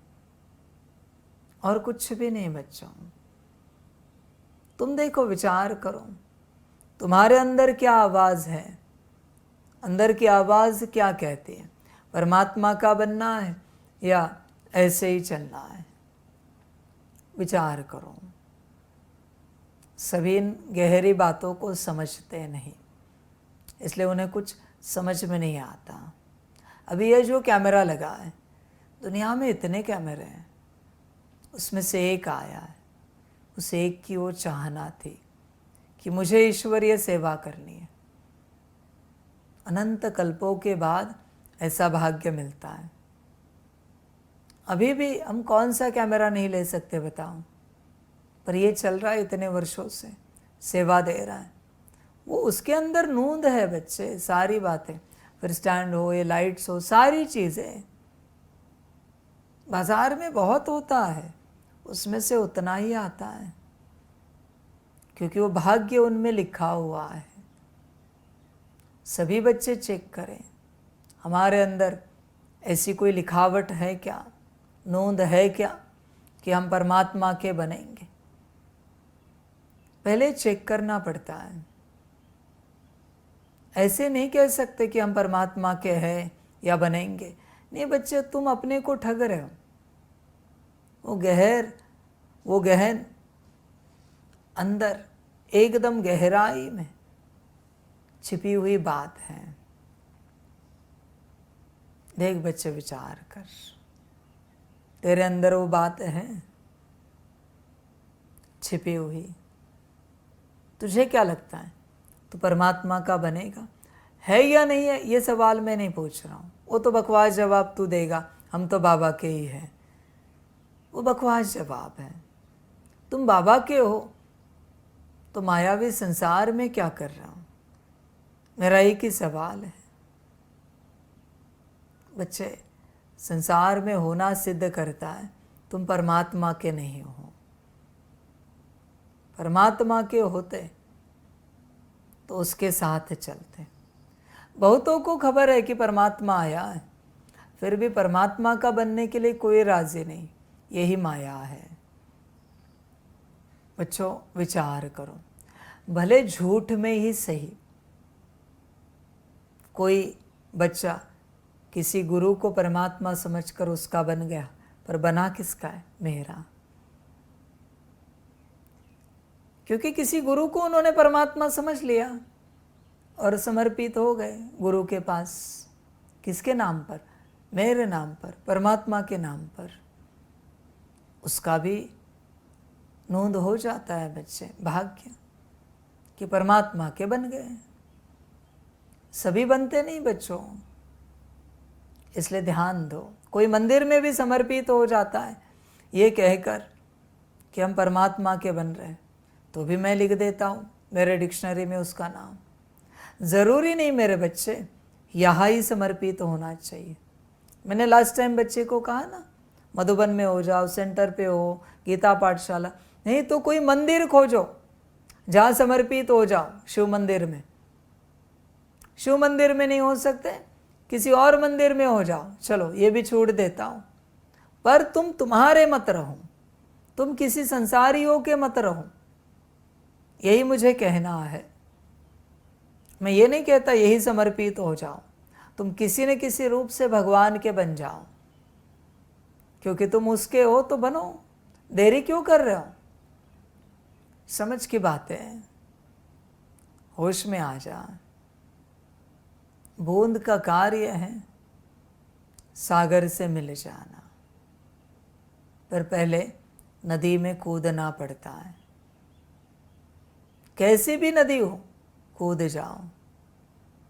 और कुछ भी नहीं बच्चों। तुम देखो, विचार करो, तुम्हारे अंदर क्या आवाज़ है, अंदर की आवाज़ क्या कहती है? परमात्मा का बनना है या ऐसे ही चलना है? विचार करो। सभी इन गहरी बातों को समझते नहीं, इसलिए उन्हें कुछ समझ में नहीं आता। अभी ये जो कैमरा लगा है, दुनिया में इतने कैमरे हैं, उसमें से एक आया है, उस एक की वो चाहना थी कि मुझे ईश्वरीय सेवा करनी है। अनंत कल्पों के बाद ऐसा भाग्य मिलता है। अभी भी हम कौन सा कैमरा नहीं ले सकते बताओ, पर ये चल रहा है इतने वर्षों से, सेवा दे रहा है। वो उसके अंदर नूंद है बच्चे, सारी बातें, फिर स्टैंड हो, ये लाइट्स हो, सारी चीज़ें। बाजार में बहुत होता है, उसमें से उतना ही आता है, क्योंकि वो भाग्य उनमें लिखा हुआ है। सभी बच्चे चेक करें, हमारे अंदर ऐसी कोई लिखावट है क्या, नोंद है क्या कि हम परमात्मा के बनेंगे? पहले चेक करना पड़ता है। ऐसे नहीं कह सकते कि हम परमात्मा के हैं या बनेंगे। नहीं बच्चे, तुम अपने को ठग रहे हो। वो गहन अंदर एकदम गहराई में छिपी हुई बात है। देख बच्चे, विचार कर, तेरे अंदर वो बात है छिपी हुई। तुझे क्या लगता है तू परमात्मा का बनेगा? है या नहीं है, ये सवाल मैं नहीं पूछ रहा हूँ। वो तो बकवास जवाब तू देगा, हम तो बाबा के ही हैं। वो बकवास जवाब है। तुम बाबा के हो तो मायावी संसार में क्या कर रहा हूँ? मेरा एक ही सवाल है। बच्चे, संसार में होना सिद्ध करता है तुम परमात्मा के नहीं हो। परमात्मा के होते तो उसके साथ चलते। बहुतों को खबर है कि परमात्मा आया है, फिर भी परमात्मा का बनने के लिए कोई राजी नहीं। यही माया है। बच्चों, विचार करो, भले झूठ में ही सही कोई बच्चा किसी गुरु को परमात्मा समझकर उसका बन गया, पर बना किसका है? मेरा। क्योंकि किसी गुरु को उन्होंने परमात्मा समझ लिया और समर्पित हो गए गुरु के पास। किसके नाम पर? मेरे नाम पर, परमात्मा के नाम पर। उसका भी नोंद हो जाता है बच्चे, भाग्य कि परमात्मा के बन गए। सभी बनते नहीं बच्चों, इसलिए ध्यान दो। कोई मंदिर में भी समर्पित हो जाता है ये कहकर कि हम परमात्मा के बन रहे हैं, तो भी मैं लिख देता हूँ मेरे डिक्शनरी में उसका नाम। ज़रूरी नहीं मेरे बच्चे यहाँ ही समर्पित होना चाहिए। मैंने लास्ट टाइम बच्चे को कहा ना, मधुबन में हो जाओ, सेंटर पे हो, गीता पाठशाला, नहीं तो कोई मंदिर खोजो जहाँ समर्पित हो जाओ। शिव मंदिर में, शिव मंदिर में नहीं हो सकते, किसी और मंदिर में हो जाओ। चलो ये भी छूट देता हूँ, पर तुम तुम्हारे मत रहो, तुम किसी संसारियों के मत रहो। यही मुझे कहना है। मैं ये नहीं कहता यही समर्पित हो जाओ, तुम किसी न किसी रूप से भगवान के बन जाओ, क्योंकि तुम उसके हो तो बनो। देरी क्यों कर रहे हो? समझ की बातें, होश में आ जा। बूंद का कार्य है सागर से मिल जाना, पर पहले नदी में कूदना पड़ता है। कैसी भी नदी हो, कूद जाओ,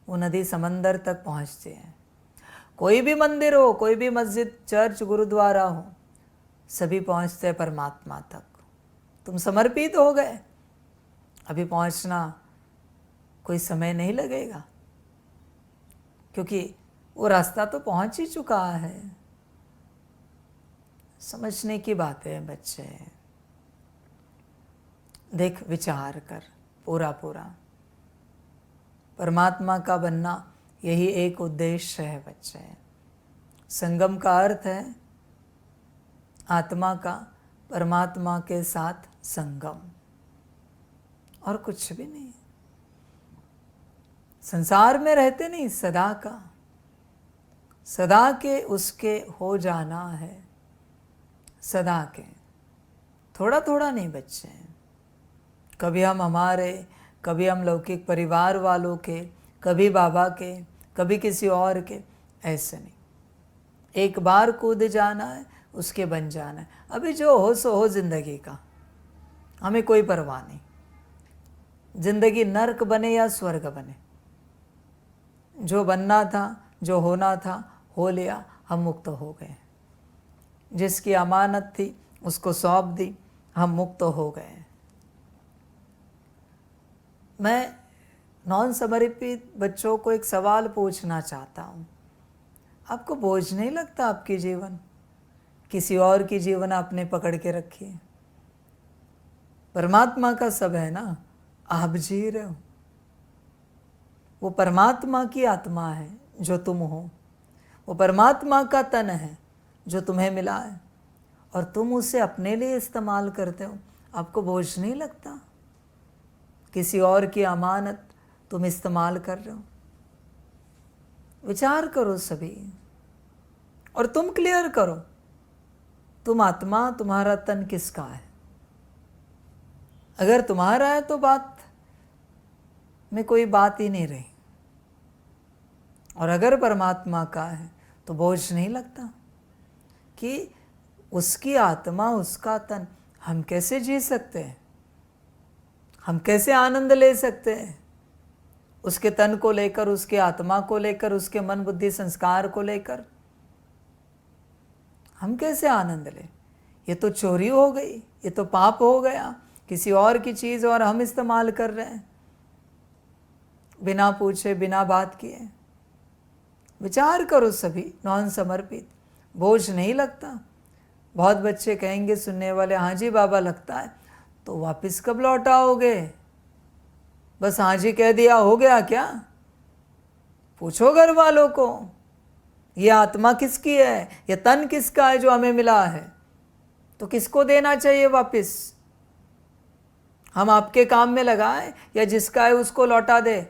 वो नदी समंदर तक पहुंचती है। कोई भी मंदिर हो, कोई भी मस्जिद, चर्च, गुरुद्वारा हो, सभी पहुंचते हैं परमात्मा तक। तुम समर्पित हो गए, अभी पहुंचना कोई समय नहीं लगेगा, क्योंकि वो रास्ता तो पहुंच ही चुका है। समझने की बात है बच्चे। देख, विचार कर पूरा पूरा। परमात्मा का बनना यही एक उद्देश्य है बच्चे। संगम का अर्थ है आत्मा का परमात्मा के साथ संगम, और कुछ भी नहीं। संसार में रहते नहीं, सदा का, सदा के उसके हो जाना है। सदा के, थोड़ा थोड़ा नहीं बच्चे। कभी हम हमारे, कभी हम लौकिक परिवार वालों के, कभी बाबा के, कभी किसी और के, ऐसे नहीं। एक बार कूद जाना है, उसके बन जाना है। अभी जो हो सो हो जिंदगी का, हमें कोई परवाह नहीं। जिंदगी नर्क बने या स्वर्ग बने, जो बनना था, जो होना था, हो लिया, हम मुक्त हो गए। जिसकी अमानत थी उसको सौंप दी, हम मुक्त हो गए। मैं नॉन समर्पित बच्चों को एक सवाल पूछना चाहता हूँ। आपको बोझ नहीं लगता आपकी जीवन? किसी और की जीवन आपने पकड़ के रखी है। परमात्मा का सब है ना, आप जी रहे हो। वो परमात्मा की आत्मा है जो तुम हो, वो परमात्मा का तन है जो तुम्हें मिला है, और तुम उसे अपने लिए इस्तेमाल करते हो। आपको बोझ नहीं लगता? किसी और की अमानत तुम इस्तेमाल कर रहे हो। विचार करो सभी, और तुम क्लियर करो, तुम आत्मा, तुम्हारा तन किसका है? अगर तुम्हारा है तो बात में कोई बात ही नहीं रही, और अगर परमात्मा का है तो बोझ नहीं लगता कि उसकी आत्मा, उसका तन, हम कैसे जी सकते हैं, हम कैसे आनंद ले सकते हैं उसके तन को लेकर, उसके आत्मा को लेकर, उसके मन बुद्धि संस्कार को लेकर, हम कैसे आनंद लें? ये तो चोरी हो गई, ये तो पाप हो गया, किसी और की चीज़ और हम इस्तेमाल कर रहे हैं बिना पूछे, बिना बात किए। विचार करो सभी, नॉन समर्पित, बोझ नहीं लगता। बहुत बच्चे कहेंगे सुनने वाले, हाँ जी बाबा लगता है, तो वापस कब लौट आओगे? बस हाँ जी कह दिया हो गया क्या? पूछो घर वालों को, ये आत्मा किसकी है, ये तन किसका है जो हमें मिला है, तो किसको देना चाहिए वापस? हम आपके काम में लगाएं या जिसका है उसको लौटा दे?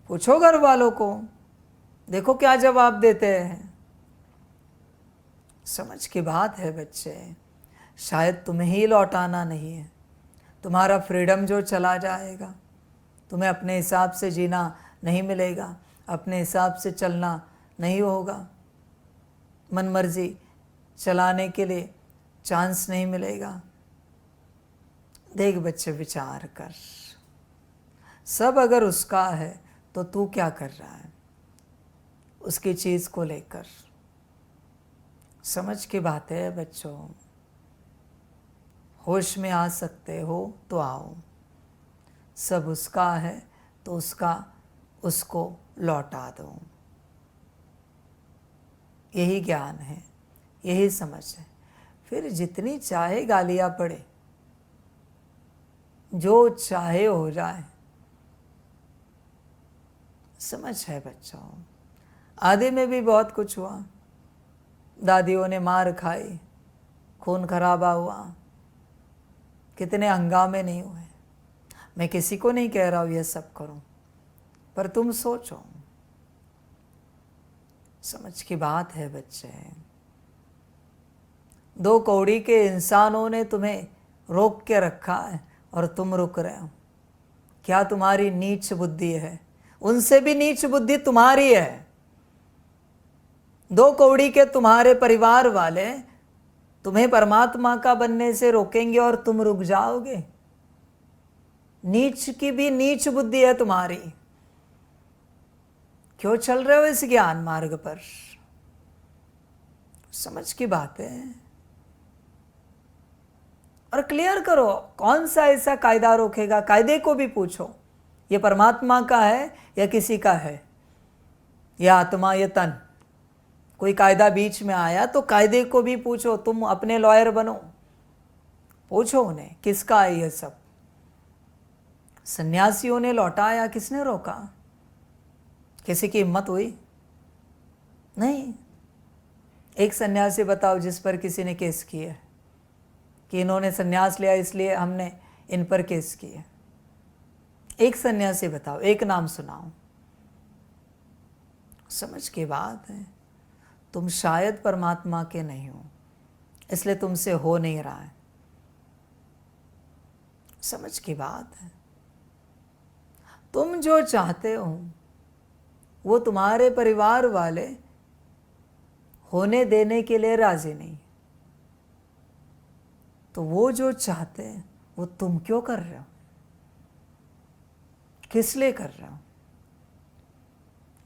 पूछो घर वालों को, देखो क्या जवाब देते हैं। समझ की बात है बच्चे, शायद तुम्हें ही लौटाना नहीं है, तुम्हारा फ्रीडम जो चला जाएगा, तुम्हें अपने हिसाब से जीना नहीं मिलेगा, अपने हिसाब से चलना नहीं होगा, मन मर्जी चलाने के लिए चांस नहीं मिलेगा। देख बच्चे, विचार कर, सब अगर उसका है तो तू क्या कर रहा है उसकी चीज़ को लेकर? समझ की बात है बच्चों, होश में आ सकते हो तो आओ। सब उसका है तो उसको लौटा दो। यही ज्ञान है, यही समझ है। फिर जितनी चाहे गालियाँ पड़े, जो चाहे हो जाए, समझ है बच्चों। आदि में भी बहुत कुछ हुआ, दादियों ने मार खाई, खून खराबा हुआ, कितने हंगामे नहीं हुए। मैं किसी को नहीं कह रहा हूँ ये सब करो, पर तुम सोचो। समझ की बात है बच्चे, 2 कौड़ी के इंसानों ने तुम्हें रोक के रखा है और तुम रुक रहे हो। क्या तुम्हारी नीच बुद्धि है? उनसे भी नीच बुद्धि तुम्हारी है। 2 कौड़ी के तुम्हारे परिवार वाले तुम्हें परमात्मा का बनने से रोकेंगे और तुम रुक जाओगे। नीच की भी नीच बुद्धि है तुम्हारी। क्यों चल रहे हो इस ज्ञान मार्ग पर? समझ की बात है। और क्लियर करो, कौन सा ऐसा कायदा रोकेगा? कायदे को भी पूछो, ये परमात्मा का है या किसी का है? यह आत्मा, ये तन, कोई कायदा बीच में आया तो कायदे को भी पूछो। तुम अपने लॉयर बनो, पूछो उन्हें किसका है ये सब। सन्यासियों ने लौटाया, किसने रोका? किसी की हिम्मत हुई? नहीं। एक सन्यासी बताओ जिस पर किसी ने केस किया कि इन्होंने सन्यास लिया इसलिए हमने इन पर केस किया। एक सन्यासी बताओ, एक नाम सुनाओ। समझ की बात है। तुम शायद परमात्मा के नहीं हो, इसलिए तुमसे हो नहीं रहा है। समझ की बात है। तुम जो चाहते हो वो तुम्हारे परिवार वाले होने देने के लिए राजी नहीं, तो वो जो चाहते हैं वो तुम क्यों कर रहे हो? किस लिए कर रहे हो?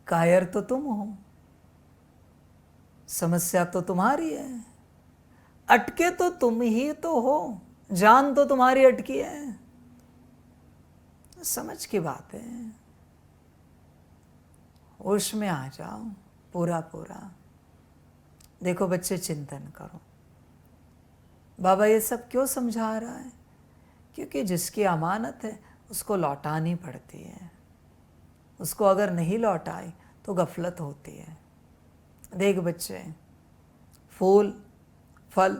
कायर तो तुम हो, समस्या तो तुम्हारी है, अटके तो तुम ही तो हो, जान तो तुम्हारी अटकी है। समझ की बात है। होश में आ जाओ पूरा पूरा। देखो बच्चे, चिंतन करो, बाबा ये सब क्यों समझा रहा है? क्योंकि जिसकी अमानत है उसको लौटानी पड़ती है। उसको अगर नहीं लौटाई तो गफलत होती है। देख बच्चे, फूल फल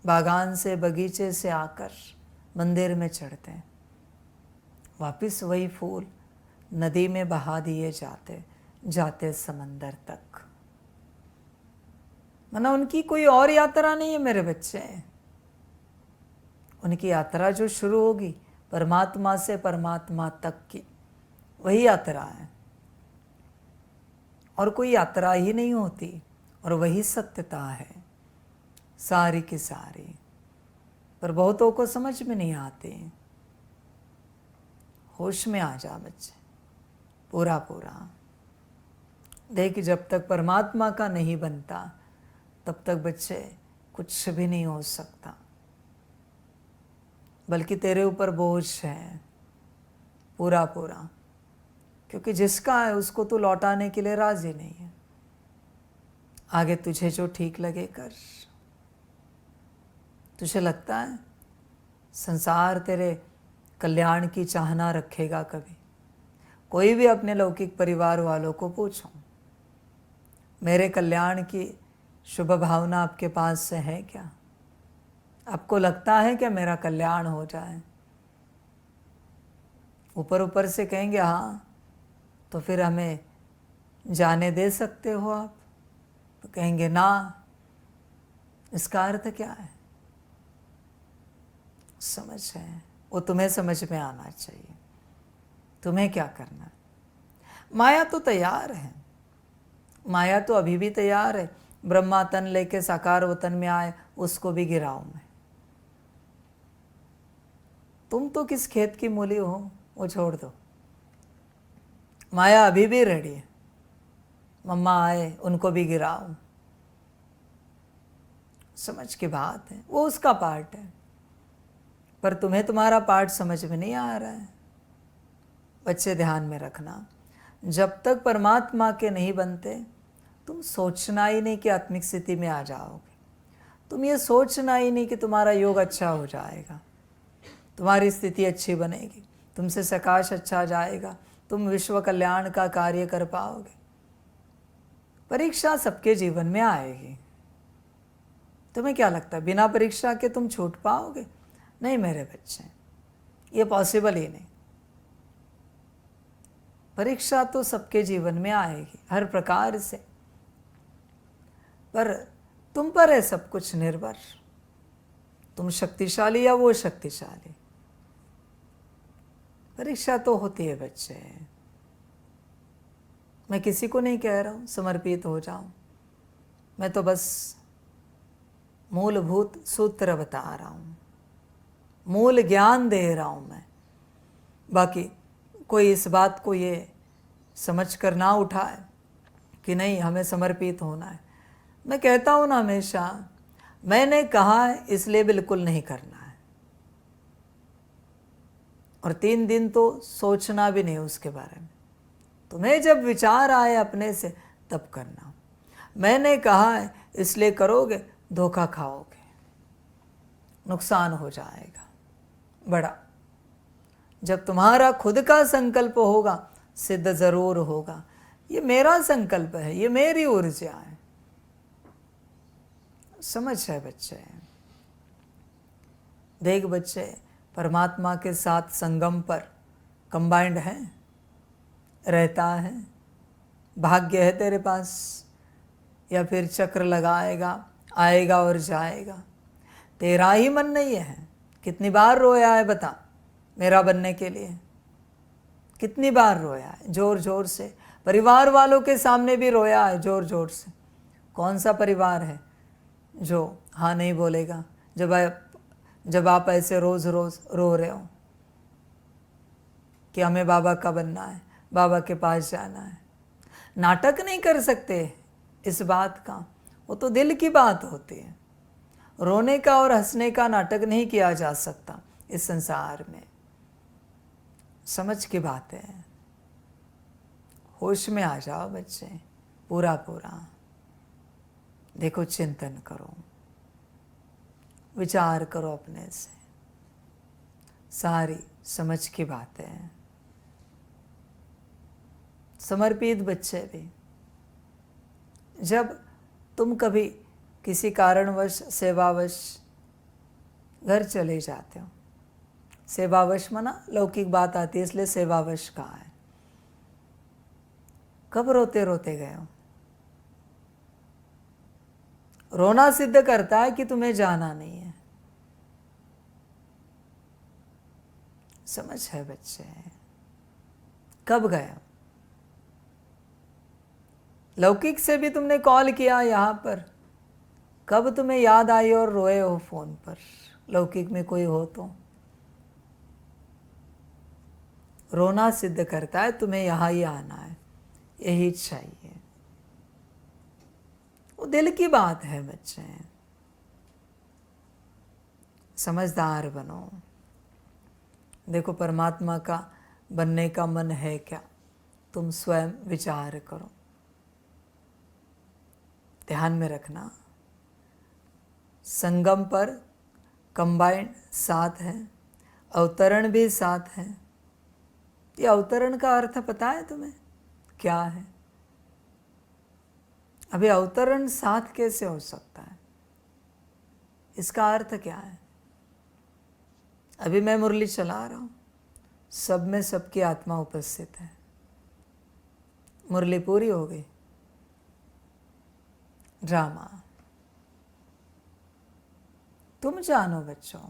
बागान से, बगीचे से आकर मंदिर में चढ़ते हैं, वापिस वही फूल नदी में बहा दिए जाते जाते समंदर तक। माना उनकी कोई और यात्रा नहीं है मेरे बच्चे। उनकी यात्रा जो शुरू होगी परमात्मा से परमात्मा तक की, वही यात्रा है, और कोई यात्रा ही नहीं होती। और वही सत्यता है सारी की सारी, पर बहुतों को समझ में नहीं आती। होश में आ जा बच्चे, पूरा पूरा देख, जब तक परमात्मा का नहीं बनता तब तक बच्चे कुछ भी नहीं हो सकता, बल्कि तेरे ऊपर बोझ है पूरा पूरा, क्योंकि जिसका है उसको तू लौटाने के लिए राजी नहीं है। आगे तुझे जो ठीक लगे कर। तुझे लगता है संसार तेरे कल्याण की चाहना रखेगा कभी? कोई भी अपने लौकिक परिवार वालों को पूछो, मेरे कल्याण की शुभ भावना आपके पास से है क्या? आपको लगता है कि मेरा कल्याण हो जाए? ऊपर ऊपर से कहेंगे हाँ, तो फिर हमें जाने दे सकते हो आप? तो कहेंगे ना। इसका अर्थ क्या है? समझ है, वो तुम्हें समझ में आना चाहिए। तुम्हें क्या करना है? माया तो तैयार है, माया तो अभी भी तैयार है। ब्रह्मा तन लेके साकार वतन में आए, उसको भी गिराऊं मैं। तुम तो किस खेत की मूली हो, वो छोड़ दो। माया अभी भी रेडी है, मम्मा आए उनको भी गिराऊं। समझ की बात है, वो उसका पार्ट है, पर तुम्हें तुम्हारा पार्ट समझ में नहीं आ रहा है। बच्चे ध्यान में रखना, जब तक परमात्मा के नहीं बनते तुम सोचना ही नहीं कि आत्मिक स्थिति में आ जाओगे। तुम ये सोचना ही नहीं कि तुम्हारा योग अच्छा हो जाएगा, तुम्हारी स्थिति अच्छी बनेगी, तुमसे सकाश अच्छा जाएगा, तुम विश्व कल्याण का कार्य कर पाओगे। परीक्षा सबके जीवन में आएगी। तुम्हें क्या लगता है बिना परीक्षा के तुम छूट पाओगे? नहीं मेरे बच्चे, ये पॉसिबल ही नहीं। परीक्षा तो सबके जीवन में आएगी हर प्रकार से, पर तुम पर है सब कुछ निर्भर। तुम शक्तिशाली या वो शक्तिशाली, परीक्षा तो होती है बच्चे। मैं किसी को नहीं कह रहा हूँ समर्पित हो जाओ, मैं तो बस मूलभूत सूत्र बता रहा हूँ, मूल ज्ञान दे रहा हूँ मैं। बाकी कोई इस बात को ये समझ कर ना उठाए कि नहीं हमें समर्पित होना है। मैं कहता हूँ ना हमेशा, मैंने कहा है इसलिए बिल्कुल नहीं करना है, और 3 दिन तो सोचना भी नहीं उसके बारे में। तुम्हें जब विचार आए अपने से तब करना। मैंने कहा है इसलिए करोगे, धोखा खाओगे, नुकसान हो जाएगा बड़ा। जब तुम्हारा खुद का संकल्प होगा सिद्ध जरूर होगा। ये मेरा संकल्प है, ये मेरी ऊर्जा है। समझ है बच्चे? देख बच्चे, परमात्मा के साथ संगम पर कंबाइंड है, रहता है। भाग्य है तेरे पास, या फिर चक्र लगाएगा, आएगा और जाएगा। तेरा ही मन नहीं है। कितनी बार रोया है बता मेरा बनने के लिए? कितनी बार रोया है जोर जोर से? परिवार वालों के सामने भी रोया है जोर जोर से। कौन सा परिवार है जो हाँ नहीं बोलेगा जब आप ऐसे रोज रोज रो रहे हो कि हमें बाबा का बनना है, बाबा के पास जाना है? नाटक नहीं कर सकते इस बात का, वो तो दिल की बात होती है। रोने का और हंसने का नाटक नहीं किया जा सकता इस संसार में। समझ की बात है। होश में आ जाओ बच्चे, पूरा पूरा देखो, चिंतन करो, विचार करो अपने से। सारी समझ की बातें, समर्पित बच्चे भी। जब तुम कभी किसी कारणवश सेवावश घर चले जाते हो, सेवावश मना लौकिक बात आती है, इसलिए सेवावश कहा है। कब रोते रोते गए हो? रोना सिद्ध करता है कि तुम्हें जाना नहीं है। समझ है बच्चे? कब गए हो? लौकिक से भी तुमने कॉल किया यहाँ पर, कब तुम्हें याद आई और रोए हो फोन पर? लौकिक में कोई हो तो रोना सिद्ध करता है तुम्हें यहाँ ही आना है, यही चाहिए। वो दिल की बात है बच्चे, समझदार बनो। देखो परमात्मा का बनने का मन है क्या, तुम स्वयं विचार करो। ध्यान में रखना, संगम पर कंबाइंड साथ है, अवतरण भी साथ है। ये अवतरण का अर्थ पता है तुम्हें क्या है? अभी अवतरण साथ कैसे हो सकता है? इसका अर्थ क्या है? अभी मैं मुरली चला रहा हूँ, सब में सबकी आत्मा उपस्थित है, मुरली पूरी हो गई, ड्रामा। तुम जानो बच्चों।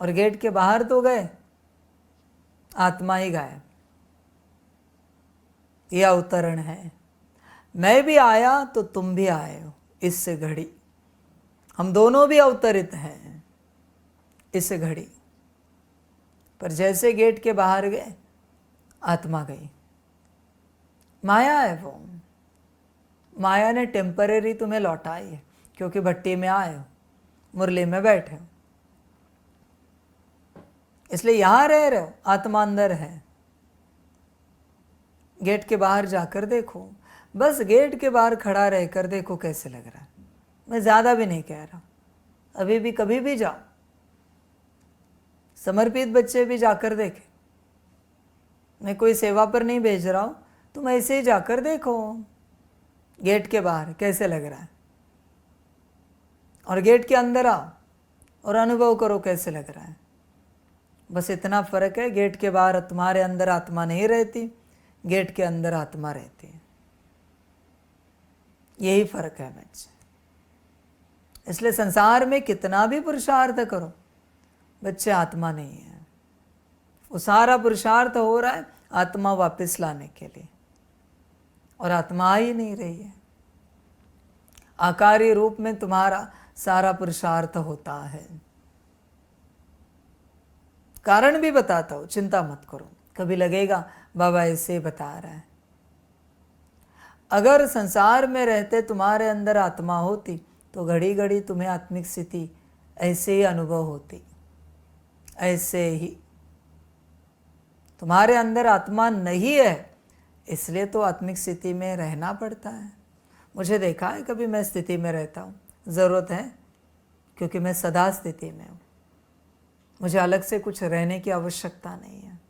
और गेट के बाहर तो गए, आत्मा ही गायब। यह अवतरण है। मैं भी आया तो तुम भी आए हो इस घड़ी, हम दोनों भी अवतरित हैं इस घड़ी। पर जैसे गेट के बाहर गए, आत्मा गई। माया है वो, माया ने टेम्परेरी तुम्हें लौटाई है, क्योंकि भट्टी में आए हो, मुरली में बैठे हो, इसलिए यहां रह रहे हो, आत्मा अंदर है। गेट के बाहर जाकर देखो, बस गेट के बाहर खड़ा रहकर देखो कैसे लग रहा है। मैं ज्यादा भी नहीं कह रहा, अभी भी कभी भी जाओ, समर्पित बच्चे भी जाकर देखें। मैं कोई सेवा पर नहीं भेज रहा हूं, तुम ऐसे ही जाकर देखो गेट के बाहर कैसे लग रहा है, और गेट के अंदर आओ और अनुभव करो कैसे लग रहा है। बस इतना फर्क है, गेट के बाहर तुम्हारे अंदर आत्मा नहीं रहती, गेट के अंदर आत्मा रहती है। यही फर्क है बच्चे। इसलिए संसार में कितना भी पुरुषार्थ करो बच्चे, आत्मा नहीं है। वो सारा पुरुषार्थ हो रहा है आत्मा वापस लाने के लिए, और आत्मा आ ही नहीं रही है। आकारी रूप में तुम्हारा सारा पुरुषार्थ होता है। कारण भी बताता हूं, चिंता मत करो। कभी लगेगा बाबा ऐसे बता रहा है। अगर संसार में रहते तुम्हारे अंदर आत्मा होती तो घड़ी घड़ी तुम्हें आत्मिक स्थिति ऐसे ही अनुभव होती। ऐसे ही तुम्हारे अंदर आत्मा नहीं है, इसलिए तो आत्मिक स्थिति में रहना पड़ता है। मुझे देखा है कभी मैं स्थिति में रहता हूँ, ज़रूरत है, क्योंकि मैं सदा स्थिति में हूँ, मुझे अलग से कुछ रहने की आवश्यकता नहीं है।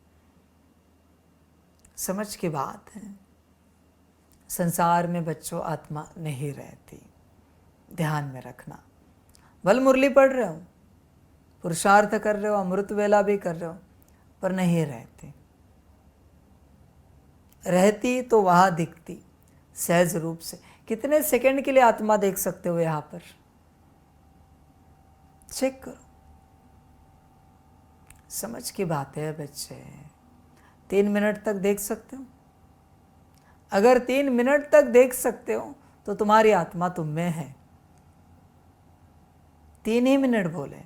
समझ की बात है। संसार में बच्चों आत्मा नहीं रहती, ध्यान में रखना। भल मुरली पढ़ रहे हो, पुरुषार्थ कर रहे हो, अमृत वेला भी कर रहे हो, पर नहीं रहती। रहती तो वहां दिखती सहज रूप से। कितने सेकंड के लिए आत्मा देख सकते हो यहां पर? चेक करो। समझ की बात है बच्चे। 3 मिनट तक देख सकते हो? अगर 3 मिनट तक देख सकते हो तो तुम्हारी आत्मा तुम में है। 3 ही मिनट बोले,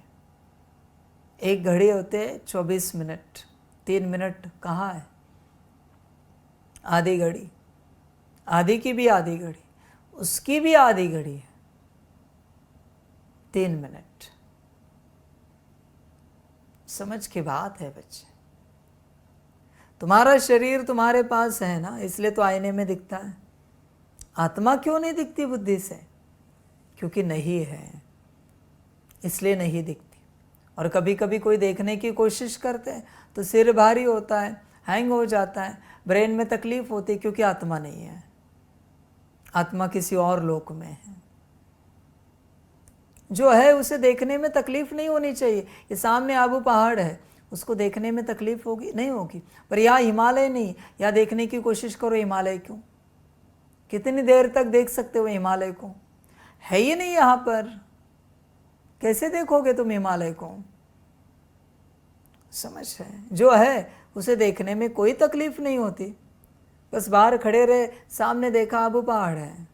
एक घड़ी होते 24 मिनट, 3 मिनट कहाँ है? आधी घड़ी, आधी की भी आधी घड़ी, उसकी भी आधी घड़ी है, 3 मिनट। समझ की बात है बच्चे। तुम्हारा शरीर तुम्हारे पास है ना, इसलिए तो आईने में दिखता है। आत्मा क्यों नहीं दिखती बुद्धि से? क्योंकि नहीं है, इसलिए नहीं दिखती। और कभी कभी कोई देखने की कोशिश करते हैं तो सिर भारी होता है, हैंग हो जाता है, ब्रेन में तकलीफ होती है, क्योंकि आत्मा नहीं है। आत्मा किसी और लोक में है। जो है उसे देखने में तकलीफ नहीं होनी चाहिए। ये सामने आबू पहाड़ है, उसको देखने में तकलीफ होगी? नहीं होगी। पर यहाँ हिमालय नहीं, यहाँ देखने की कोशिश करो हिमालय क्यों, कितनी देर तक देख सकते हो हिमालय को? है ही नहीं यहाँ पर, कैसे देखोगे तुम हिमालय को? समझ है, जो है उसे देखने में कोई तकलीफ नहीं होती, बस बाहर खड़े रहे, सामने देखा अब पहाड़ है।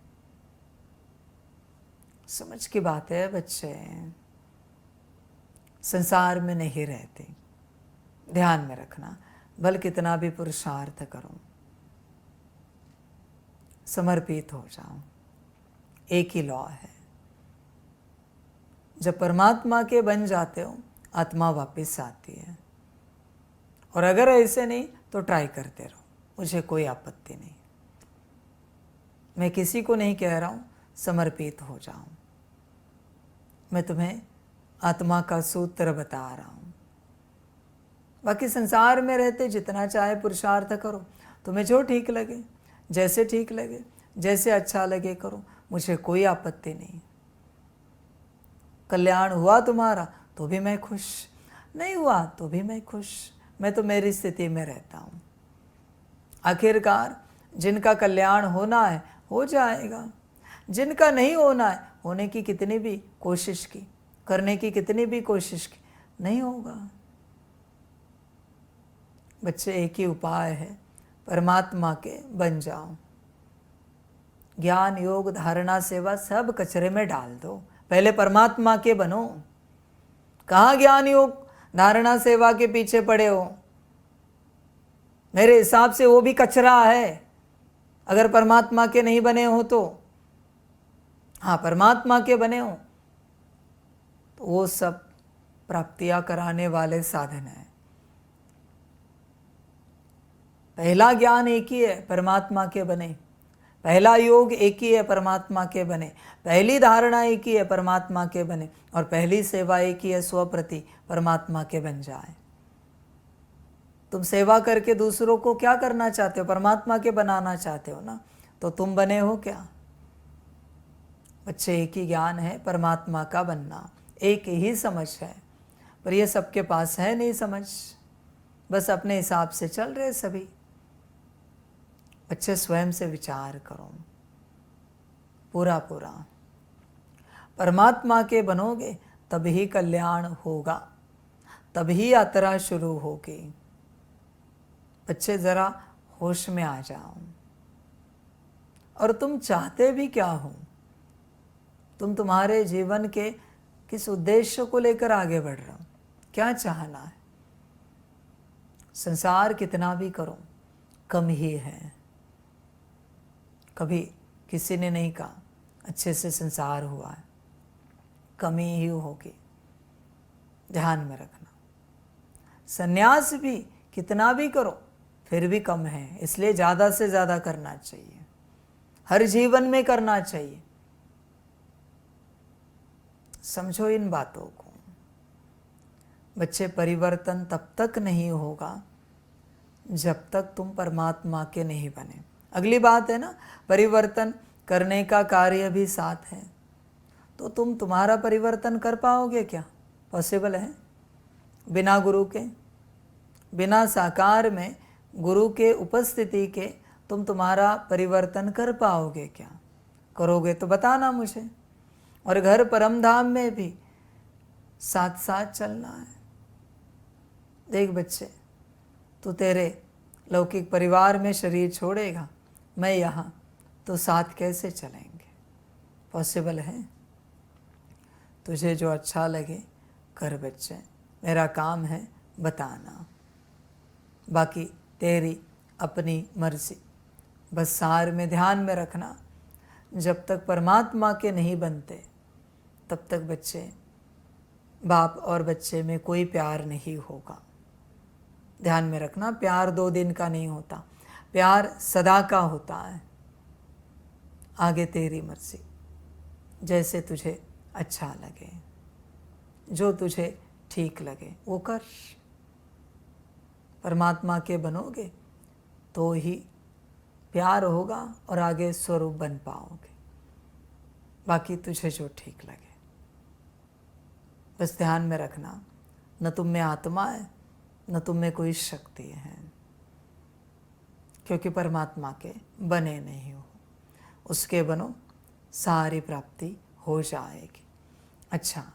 समझ की बात है बच्चे, संसार में नहीं रहते, ध्यान में रखना। भले कितना भी पुरुषार्थ करो, समर्पित हो जाओ, एक ही लॉ है। जब परमात्मा के बन जाते हो, आत्मा वापस आती है। और अगर ऐसे नहीं तो ट्राई करते रहो, मुझे कोई आपत्ति नहीं। मैं किसी को नहीं कह रहा हूँ समर्पित हो जाओ, मैं तुम्हें आत्मा का सूत्र बता रहा हूँ। बाकी संसार में रहते जितना चाहे पुरुषार्थ करो, तुम्हें जो ठीक लगे, जैसे ठीक लगे, जैसे अच्छा लगे करो, मुझे कोई आपत्ति नहीं। कल्याण हुआ तुम्हारा तो भी मैं खुश, नहीं हुआ तो भी मैं खुश, मैं तो मेरी स्थिति में रहता हूँ। आखिरकार जिनका कल्याण होना है हो जाएगा, जिनका नहीं होना है, होने की कितनी भी कोशिश की, करने की कितनी भी कोशिश की, नहीं होगा। बच्चे एक ही उपाय है, परमात्मा के बन जाओ। ज्ञान योग धारणा सेवा सब कचरे में डाल दो, पहले परमात्मा के बनो। कहाँ ज्ञान योग धारणा सेवा के पीछे पड़े हो? मेरे हिसाब से वो भी कचरा है, अगर परमात्मा के नहीं बने हो तो। हाँ, परमात्मा के बने हो तो वो सब प्राप्तियां कराने वाले साधन है। पहला ज्ञान एक ही है, परमात्मा के बने। पहला योग एक ही है, परमात्मा के बने। पहली धारणा एक ही है, परमात्मा के बने। और पहली सेवा एक ही है, स्वप्रति परमात्मा के बन जाए। तुम सेवा करके दूसरों को क्या करना चाहते हो? परमात्मा के बनाना चाहते हो ना, तो तुम बने हो क्या? बच्चे एक ही ज्ञान है, परमात्मा का बनना, एक ही समझ है। पर ये सबके पास है नहीं समझ, बस अपने हिसाब से चल रहे सभी। बच्चे स्वयं से विचार करो, पूरा पूरा परमात्मा के बनोगे तभी कल्याण होगा, तभी यात्रा शुरू होगी। बच्चे जरा होश में आ जाओ। और तुम चाहते भी क्या हो? तुम तुम्हारे जीवन के किस उद्देश्य को लेकर आगे बढ़ रहे हो? क्या चाहना है? संसार कितना भी करो कम ही है। कभी किसी ने नहीं कहा अच्छे से संसार हुआ है, कमी ही होगी, ध्यान में रखना। संन्यास भी कितना भी करो फिर भी कम है, इसलिए ज़्यादा से ज़्यादा करना चाहिए, हर जीवन में करना चाहिए। समझो इन बातों को। बच्चे, परिवर्तन तब तक नहीं होगा जब तक तुम परमात्मा के नहीं बने। अगली बात है ना, परिवर्तन करने का कार्य भी साथ है, तो तुम तुम्हारा परिवर्तन कर पाओगे क्या? पॉसिबल है? बिना गुरु के, बिना साकार में गुरु के उपस्थिति के तुम तुम्हारा परिवर्तन कर पाओगे क्या? करोगे तो बताना मुझे। और घर परमधाम में भी साथ साथ चलना है। देख बच्चे, तू तेरे लौकिक परिवार में शरीर छोड़ेगा, मैं यहाँ, तो साथ कैसे चलेंगे? पॉसिबल है? तुझे जो अच्छा लगे कर बच्चे, मेरा काम है बताना, बाकी तेरी अपनी मर्जी। बस सार में ध्यान में रखना, जब तक परमात्मा के नहीं बनते तब तक बच्चे, बाप और बच्चे में कोई प्यार नहीं होगा। ध्यान में रखना, प्यार 2 दिन का नहीं होता, प्यार सदा का होता है। आगे तेरी मर्जी, जैसे तुझे अच्छा लगे, जो तुझे ठीक लगे वो कर। परमात्मा के बनोगे तो ही प्यार होगा और आगे स्वरूप बन पाओगे। बाकी तुझे जो ठीक लगे, बस ध्यान में रखना, न तुम में आत्मा है न तुम में कोई शक्ति है, क्योंकि परमात्मा के बने नहीं हो। उसके बनो, सारी प्राप्ति हो जाएगी। अच्छा,